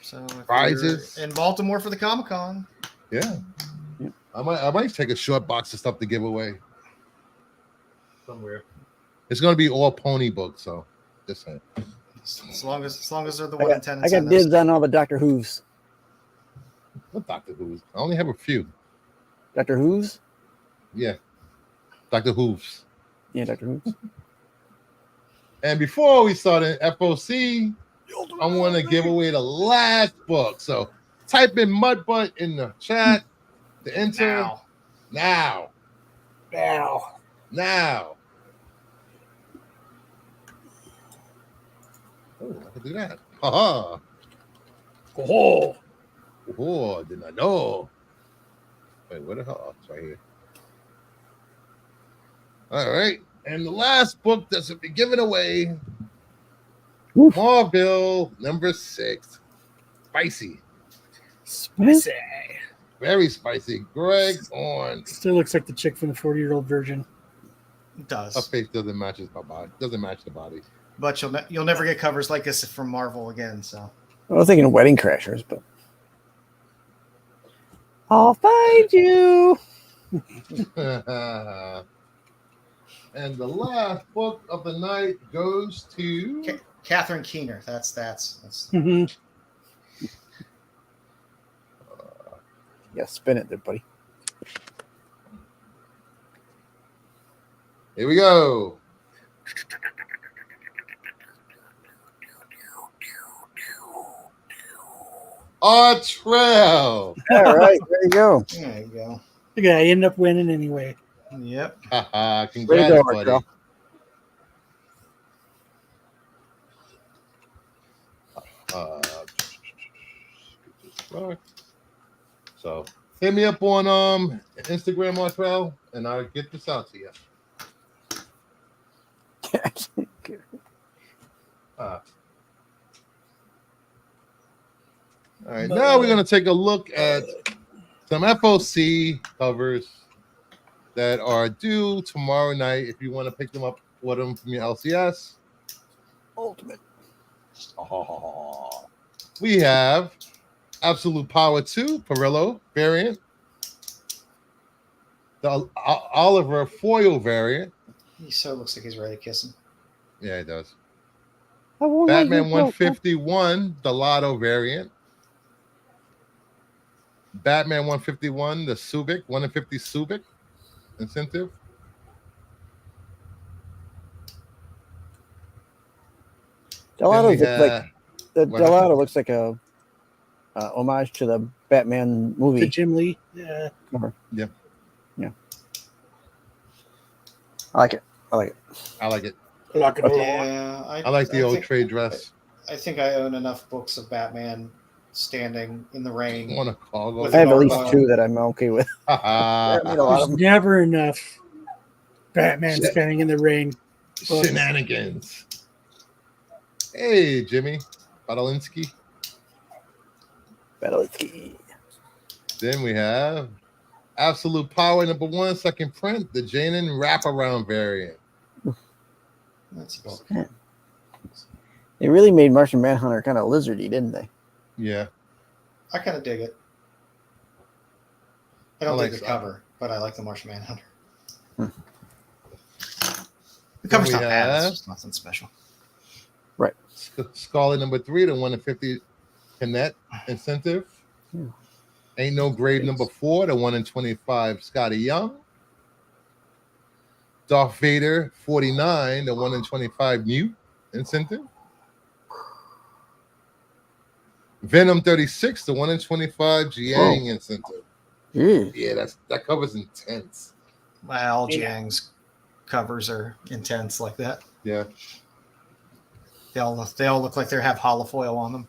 So if Prizes. you're in Baltimore for the Comic-Con. Yeah. I might take a short box of stuff to give away somewhere. It's gonna be all pony books, so just saying. As long as they're the 1 in 10. I got dibs on all the Doctor Who's. What Doctor Who's? I only have a few. Doctor Who's? Yeah. Dr. Who's. Yeah, Doctor Who's. And before we start in FOC, I want to give away the last book. So type in Mudbutt in the chat to enter now. Oh, I can do that. Haha. Oh, did not know. Wait, where the hell? Oh, it's right here. All right. And the last book that's be given away, Marvel number 6. Spicy. Very spicy. Greg on. Still looks like the chick from the 40-year-old virgin. It does. Her face doesn't match my body. Doesn't match the body. But you'll never get covers like this from Marvel again. So I was thinking Wedding Crashers, but I'll find you. And the last book of the night goes to Catherine Keener. That's. Mm-hmm. Yeah, spin it there, buddy. Here we go. Trail. All right, there you go. There you go. Look at that. I ended up winning anyway. Yep. Congrats, Way to go, buddy. Artrell. So hit me up on Instagram, Martrell, and I'll get this out to you. All right, now we're gonna take a look at some FOC covers that are due tomorrow night. If you want to pick them up, order them from your LCS. Ultimate. Oh, we have Absolute Power 2 Perillo variant, the Oliver foil variant. He so looks like he's ready to kiss him. Yeah, it does. Batman Batman 151, the Lotto variant. Batman 151, the Subic, 150 Subic incentive. Delano looks like what Delano looks like a homage to the Batman movie. The Jim Lee. Yeah. cover. Yeah. Yeah. I like it. I like it. I like it. Yeah, I like the old trade dress. I think I own enough books of Batman standing in the rain. Want to call With I have at gargoyle. least two that I'm okay with. I mean, a lot of There's them. never enough Batman Shit. standing in the rain. Shenanigans. Hey, Jimmy Badalinsky. Battlesky. Then we have Absolute Power #1, second print, the Janin wraparound variant. That's a book. They really made Martian Manhunter kind of lizardy, didn't they? Yeah. I kind of dig it. I don't I like like the that. cover, but I like the Martian Manhunter. Hmm. The cover's we not bad. have- It's just nothing special. Scarlet #3, the 150 Kinet incentive. Yeah. Ain't No Grave #4, the 1 in 25 Scotty Young. Darth Vader 49, the 1 in 25 Mute incentive. Venom 36, the 1 in 25 Jiang incentive. Jeez. Yeah, that cover's intense. Well, all Yeah. Jiang's covers are intense like that. Yeah. They all look like they have holofoil on them.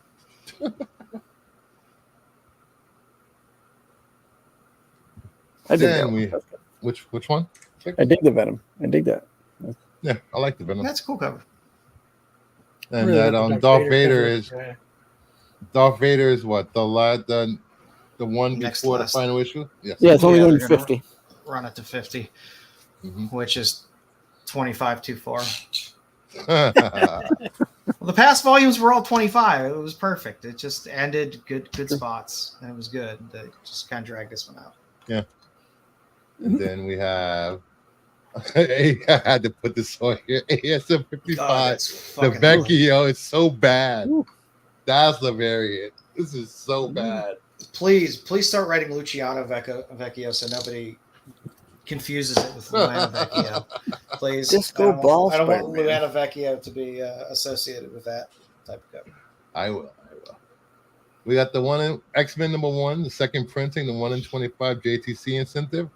I dig that Then we one. which one? I dig the Venom. I dig that. Yeah, I like the Venom. That's a cool cover. And Really that like the Darth Vader cover. is Yeah. Darth Vader is what the one Next before list. the final issue. Yes. Yeah, it's only Yeah, going they're to gonna 50. Run it to 50, Mhm. which is 25 too far. Mhm. Well, the past volumes were all 25. It was perfect. It just ended good spots, and it was good. They just kind of dragged this one out. And then we have. I had to put this on here. ASM 55. God, it's The fucking Vecchio is so bad. Ooh. That's the variant. This is so bad. Please start writing Luciano Vecchio so nobody confuses it with Luana Vecchio. Please. Disco Ball I don't want Spider-Man. Luana Vecchio to be associated with that type of cover. I will. We got the one in X-Men #1, the second printing, the 1 in 25 JTC incentive.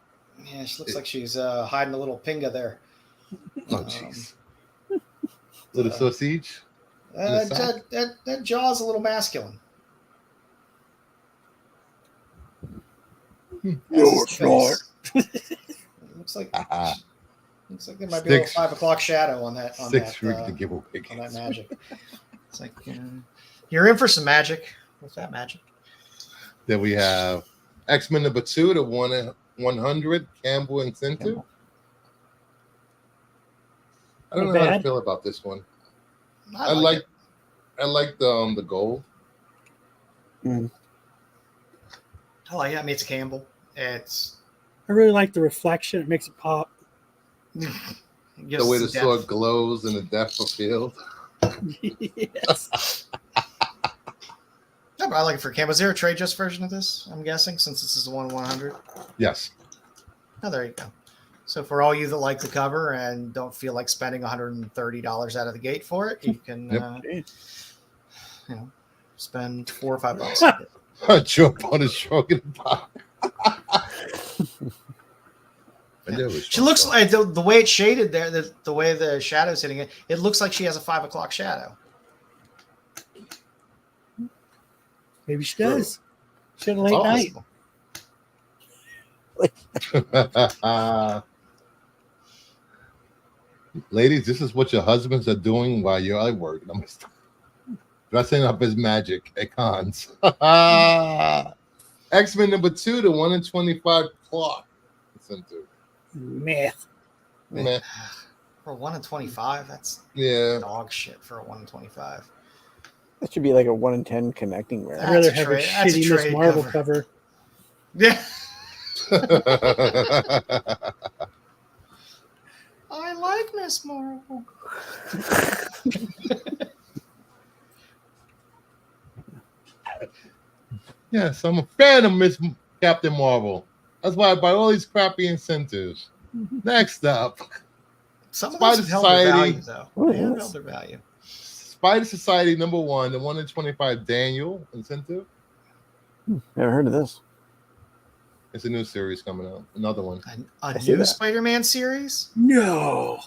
Yeah, she looks like she's hiding a little pinga there. Oh, jeez. Little sausage. That jaw's a little masculine. Hmm. No, it's not. Looks like Haha. there might be a little Six. 5 o'clock shadow on that. On Six that, for the giveaway. on that magic. It's like you're in for some magic with that magic. Then we have X-Men #2, the 1 in 100 Campbell incentive. Campbell. I don't Not know how to bad. feel about this one. I I like like the gold. it. I like it. I mean, it's Campbell. It's I really like the reflection. It makes it pop. it gives The way the us sword depth. glows in the depth of field. Yes. Yeah, but I like it for Campbell. Is there a trade just version of this? I'm guessing since this is the 1/100. Yes. Oh, there you go. So for all you that like the cover and don't feel like spending $130 out of the gate for it, you can spend $4 or $5. Jump on a stroke in the pop. She looks like the way it's shaded there, the way the shadow's hitting it, it looks like she has a 5 o'clock shadow. Maybe she does. She had a late Oh. night. Ladies, this is what your husbands are doing while you're at work. dressing up as magic at cons. X-Men number 2, the 1 in 25 clock. Incentive. Myth. Meh. For 1 in 25, that's Yeah. dog shit for a 1 in 25. That should be like a 1 in 10 connecting rare. I'd rather That's a have a trade- that's a shitty Miss trade Marvel cover. cover. Yeah. I like Miss Marvel. Yes, I'm a fan of Miss Captain Marvel. That's why I buy all these crappy incentives. Next up, Some of Spider those have held their Society. value, though. Oh, They have yes. held their value. Spider Society number 1, the 1 in 25 Daniel incentive. Never heard of this. It's a new series coming out. Another one. A I see new that. Spider-Man series? No.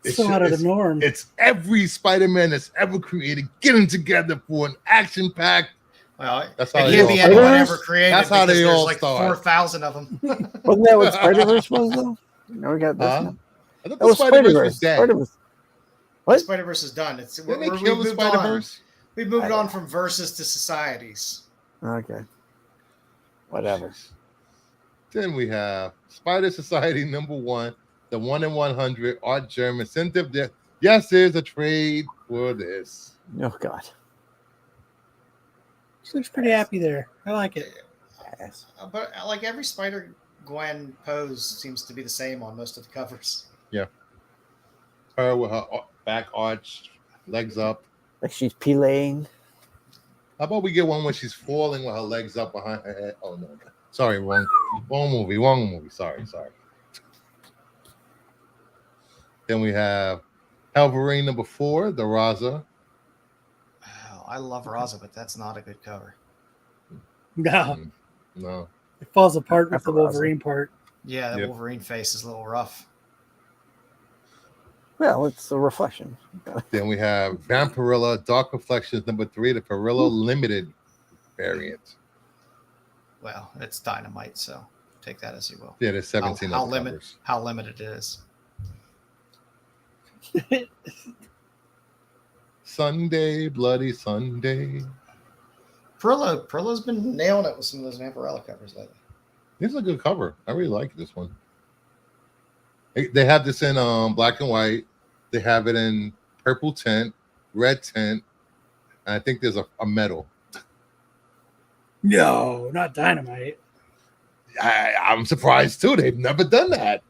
So out of the norm. It's every Spider-Man that's ever created getting together for an action-packed. Well, That's it how they can't all be start. anyone ever created That's how because they there's all like start. 4,000 of them. Wasn't that what Spider-Verse was, though? No, we got this Huh? now. I thought That the was Spider-Verse Spider-Verse. was dead. Spider-Verse. What? Spider-Verse is done. Didn't they we've kill the moved on. Spider-Verse? We've moved on from verses to societies. Okay. Whatever. Then we have Spider Society number 1, the 1 in 100 Art Germ incentive. Yes, there's a trade for this. Oh, God. She looks pretty happy there. I like it. Yes. But like every Spider-Gwen pose seems to be the same on most of the covers. Her with her back arched, legs up. Like she's peeling. How about we get one where she's falling with her legs up behind her head? Oh no, sorry, wrong movie. Sorry. Then we have Wolverine number 4, the Raza. Oh, I love Raza, but that's not a good cover. No. No, It falls apart with the Paparazzi. Wolverine part. Yeah, that Yep. Wolverine face is a little rough. Well, it's a reflection. then we have Vampirilla Dark Reflections number 3, the Perillo Limited variant. Well, it's Dynamite, so take that as you will. Yeah, there's 17 how, other covers. how limited it is. Sunday, Bloody Sunday. Perillo's been nailing it with some of those Vampirella covers lately. This is a good cover. I really like this one. They have this in black and white. They have it in purple tint, red tint, and I think there's a metal. No, not Dynamite. I'm surprised too. They've never done that.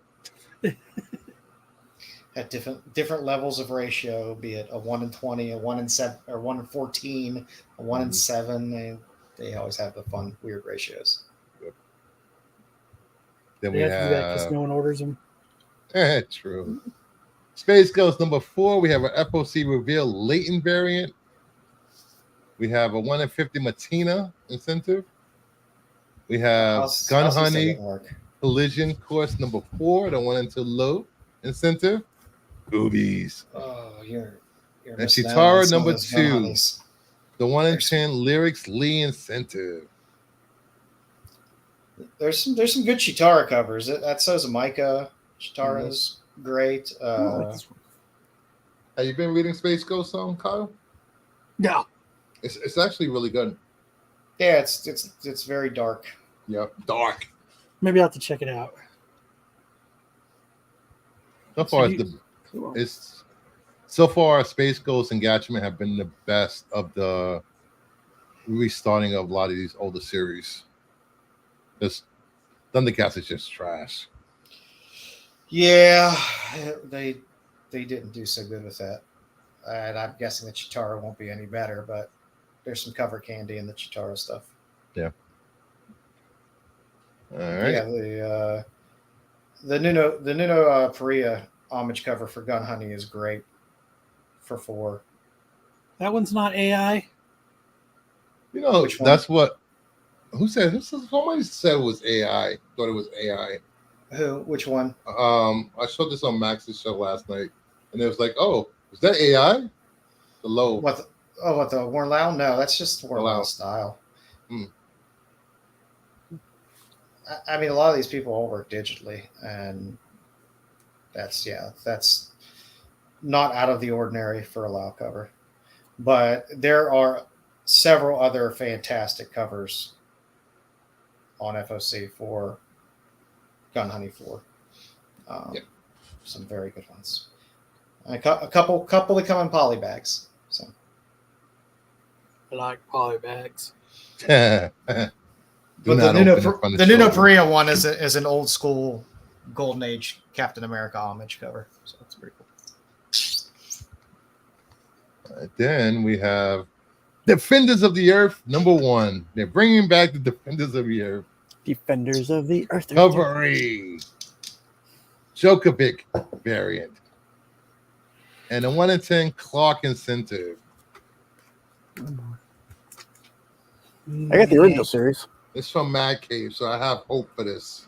At different levels of ratio, be it a 1 in 20, a 1 in 7, or 1 in 14, a 1 in 7. They always have the fun, weird ratios. Then They we have to do that because have no one orders them. true. Space Ghost number 4. We have an FOC reveal latent variant. We have a 1 in 50 Matina incentive. We have Gun Honey Collision Course number 4, the 1 in 2 low incentive. Boobies. Oh, you're And missing out Chitara on some of number those Gun 2. Honeys. The 1 in 10 Lyrics Lee incentive. There's some good Chitara covers. That so's a Micah. Chitara's great. I don't like this one. Have you been reading Space Ghost Kyle? No. It's actually really good. Yeah, it's very dark. Yep. Dark. Maybe I'll have to check it out. So far, Space Ghost and Gatchaman have been the best of the restarting of a lot of these older series. This Thundercats is just trash. Yeah, they didn't do so good with that. And I'm guessing the Chitara won't be any better, but there's some cover candy in the Chitara stuff. Yeah. All right. Yeah, the Nuno Perea homage cover for Gun Honey is great for 4. That one's not AI. You know, Which one? that's what. Who said? Somebody said it was AI. Thought it was AI. Who? Which one? I showed this on Max's show last night, and it was like, "Oh, is that AI?" The low. What the Warlau? No, that's just Warlau style. Hmm. I mean, a lot of these people all work digitally, and that's not out of the ordinary for a Lao cover. But there are several other fantastic covers on FOC for Gun Honey 4. Yep. Some very good ones. A couple that come in poly bags. So I like poly bags. Do but not the Nuno, open it from the Nuno shoulder. Perea one is an old school Golden Age Captain America homage cover. So it's pretty cool. Then we have Defenders of the Earth #1. They're bringing back the Defenders of the Earth. Defenders of the Earth. Cover A. Djokovic variant. And a 1 in 10 Clark incentive. I got the original series. It's from Mad Cave, so I have hope for this.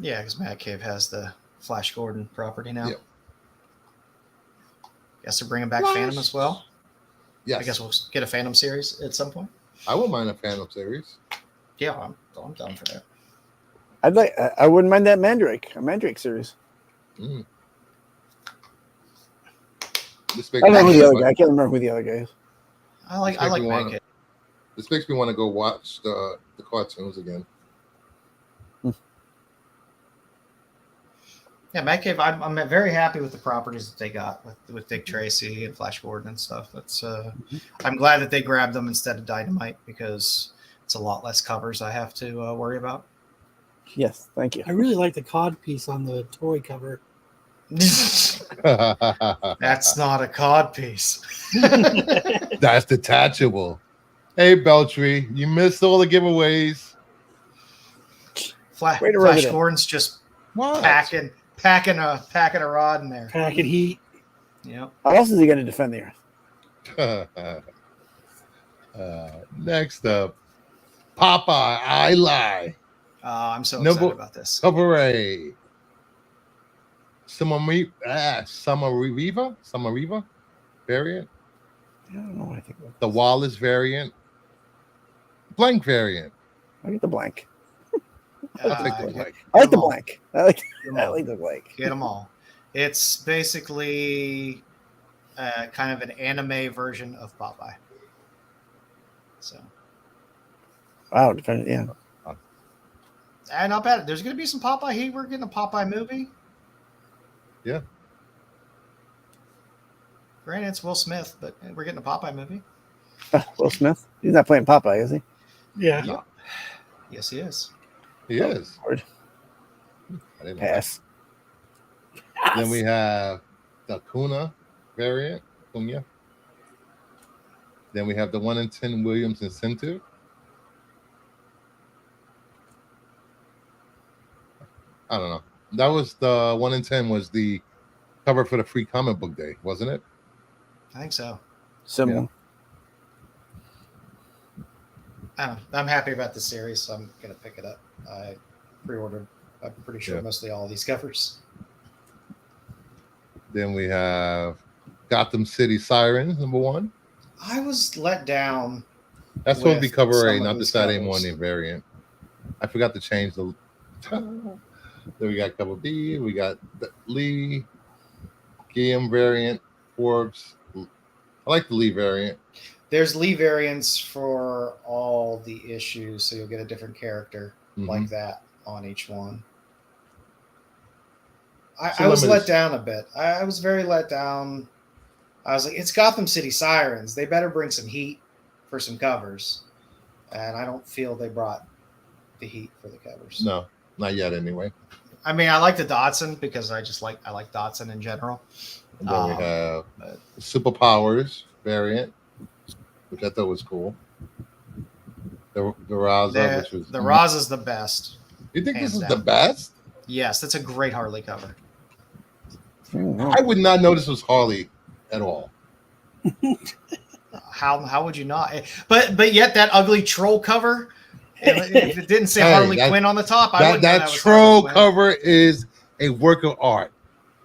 Yeah, because Mad Cave has the Flash Gordon property now. Yep. Guess they're bringing back Flash. Phantom as well. Yes. I guess we'll get a Phantom series at some point. I wouldn't mind a Phantom series. Yeah, I'm down for that. I wouldn't mind that a Mandrake series. Mm. I don't know who the other guy. I can't remember who the other guy is. I like Mad Cave. This makes me want to go watch the cartoons again. Yeah, Mad Cave. I'm very happy with the properties that they got with Dick Tracy and Flash Gordon and stuff. That's I'm glad that they grabbed them instead of Dynamite because it's a lot less covers I have to worry about. Yes, thank you. I really like the cod piece on the toy cover. That's not a cod piece. That's detachable. Hey, Beltry, you missed all the giveaways. Flash it. Gordon's just What? packing a rod in there. Packet heat. Yep. How else is he going to defend the Earth? Next up, Popeye, I Lie. I'm so No, excited but- about this. Cover A. Samariva variant. I don't know what I think about. The Wallace variant. Blank variant. I get the blank. I'll take the Get blank. I like the them all. blank. I like them I all. like the blank. Get them all. It's basically kind of an anime version of Popeye. So, Wow, yeah. and not bad. There's going to be some Popeye heat. We're getting a Popeye movie. Yeah. Granted, it's Will Smith, but we're getting a Popeye movie. Will Smith. He's not playing Popeye, is he? Yeah. No. Yes, he is. He is. Lord. I didn't know Pass. that. Then we have the Kuna variant. Cunha. Then we have the 1 in 10 Williams incentive. I don't know. That was the 1 in 10 was the cover for the free comic book day, wasn't it? I think so. Similar. I don't know. I'm happy about the series, so I'm going to pick it up. I pre-ordered, I'm pretty sure, Yeah. mostly all of these covers. Then we have Gotham City Sirens #1. I was let down. That's supposed to be With cover some A, of not the these Saturday covers. morning variant. I forgot to change the. Then we got cover B. We got the Lee, Guillaume variant, Forbes. I like the Lee variant. There's Lee variants for all the issues, so you'll get a different character like that on each one. I was let down a bit. I was very let down. I was like, it's Gotham City Sirens. They better bring some heat for some covers. And I don't feel they brought the heat for the covers. No, not yet anyway. I mean, I like the Dotson because I like Dotson in general. And then we have but- Superpowers variant, which I thought was cool. The Raza, which was The Raza is the best. You think this hands is the down. best? Yes, that's a great Harley cover. I would not know this was Harley at all. How would you not? But yet that ugly troll cover. If it didn't say Hey, Harley that- Quinn on the top, I wouldn't know That that was troll Harley Quinn. cover is a work of art.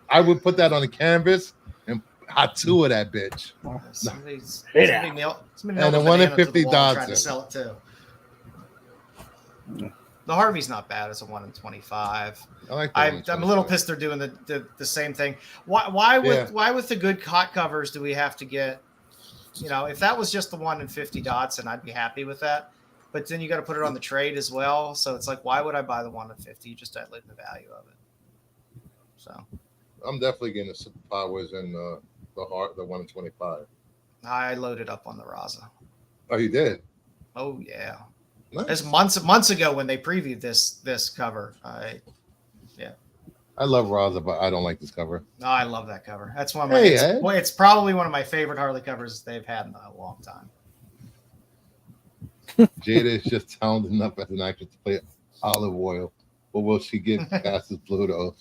I would put that on the canvas and tattoo of that bitch. Somebody And nailed a a 1 in banana to the 50 wall and tried to Dodson. sell it too. The Harvey's not bad as a 1 in 25. I like the I'm a little 125. pissed they're doing the same thing. Why Yeah. with the good hot covers do we have to get? You know, if that was just the 1 in 50 Dotson, I'd be happy with that. But then you got to put it on the trade as well. So it's like, why would I buy the 1 in 50? You just dilute the value of it. So I'm definitely getting the superpowers and the 1 in 25. I loaded up on the Raza. Oh, you did? Oh yeah, Nice. it's months ago when they previewed this cover. I love Raza, but I don't like this cover. No, I love that cover. That's one of my. Hey, Ed. It's probably one of my favorite Harley covers they've had in a long time. Jada is just talented enough as an actress to play Olive Oil, but will she get past as Pluto?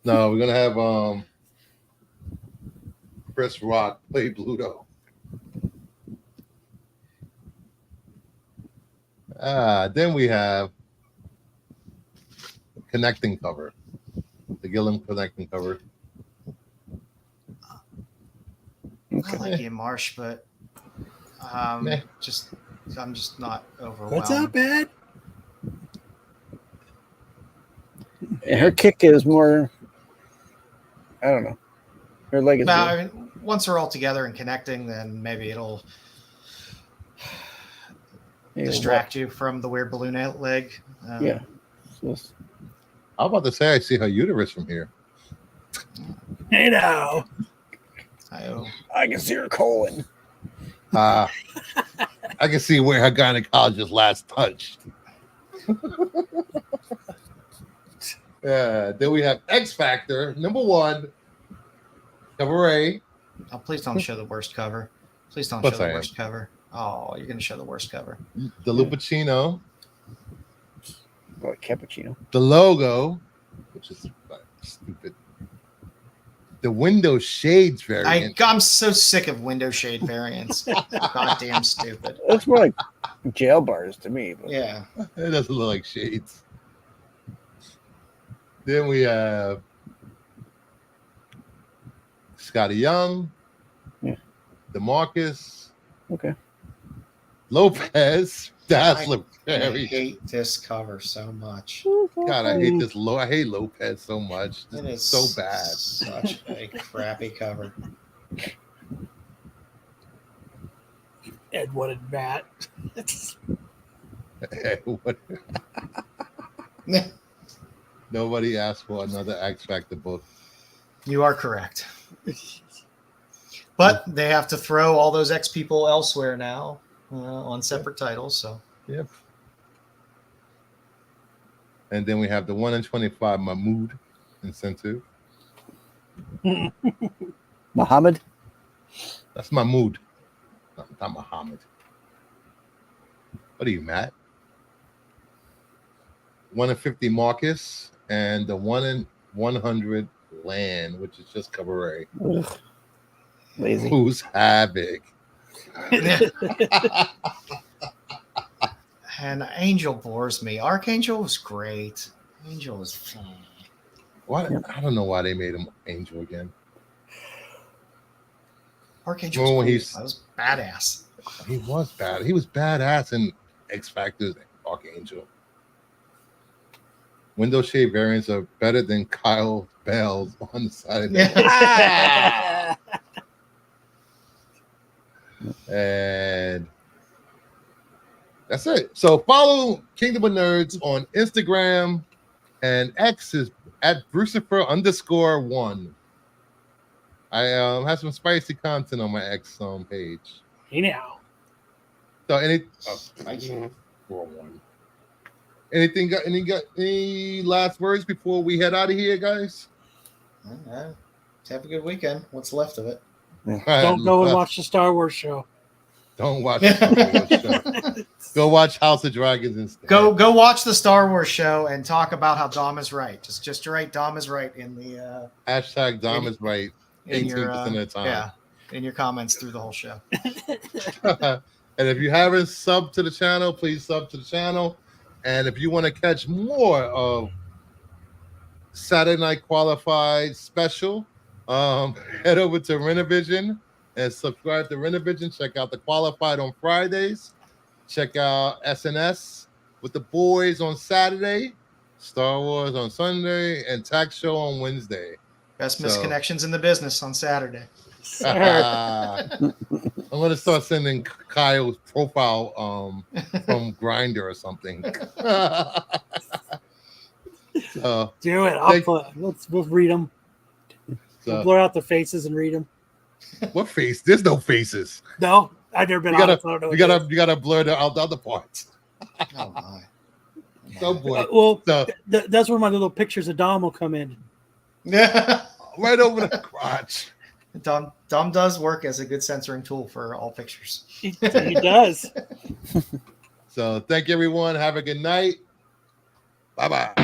No, we're gonna have Chris Rock play Pluto. Then we have connecting cover, the Gillum connecting cover. I like Ian Marsh, but I'm just not overwhelmed. What's up, Ed? Her kick is more. I don't know. Her leg is. No, I mean, once we're all together and connecting, then maybe it'll distract you from the weird balloon leg. Yeah. I'm about to say I see her uterus from here. Hey now. I can see her colon. I can see where her gynecologist last touched. Then we have X Factor #1, Cabaret. Oh, please don't show the worst cover. Please don't Yes, show the I am. worst cover. Oh, you're going to show the worst cover. The Lupacino, Oh, cappuccino. the logo, which is stupid. The window shades variant. I'm so sick of window shade variants. Goddamn stupid. It looks more like jail bars to me. But Yeah. It doesn't look like shades. Then we have Scotty Young, Yeah. DeMarcus, okay. Lopez. That's I very hate this cover so much. God, I hate this. I hate Lopez so much. It It's is so bad. Such a crappy cover. Ed wanted Matt. What? Nobody asked for another X Factor book. You are correct. But they have to throw all those X people elsewhere now on separate titles. So Yep. And then we have the 1 in 25 Mahmood incentive. Muhammad. That's Mahmood, not Muhammad. What are you, Matt? 1 in 50 Marcus and the 1 in 100 Land, which is just Cabaret. Ugh. Lazy. Who's Havoc? and Angel bores me. Archangel was great. Angel was fun. Why? I don't know why they made him Angel again. Archangel Well, was badass. He was bad. He was badass in X Factor's Archangel. Window shade variants are better than Kyle Bell's on the side of the Yeah. And that's it. So follow Kingdom of Nerds on Instagram, and X is at Brucifer_1. I have some spicy content on my X page. Hey now. So anything got any last words before we head out of here, guys? Have a good weekend. What's left of it? Don't go and watch the Star Wars show. Don't watch the Star Wars show. Go watch House of Dragons instead. Go watch the Star Wars show and talk about how Dom is right. Just write Dom is right in the hashtag Dom is right. in 18% your of the time. yeah, in your comments through the whole show. And if you haven't subbed to the channel, please sub to the channel. And if you want to catch more of Saturday Night Qualified special, head over to Renovision and subscribe to Renovision. Check out the Qualified on Fridays. Check out SNS with the boys on Saturday, Star Wars on Sunday, and Tax Show on Wednesday. Best So- misconnections in the business on Saturday. I'm gonna start sending Kyle's profile from Grinder or something. So, Do it. We'll read them. We'll blur out the faces and read them. what face? There's no faces. No, I've never been You on gotta, it, so I don't know you what it gotta blur out the other parts. Oh my. So is. boy, Well, so that's where my little pictures of Dom will come in. Yeah. right over the crotch. Dom does work as a good censoring tool for all pictures. He does. So thank you, everyone. Have a good night. Bye-bye.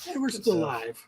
Hey, we're still live.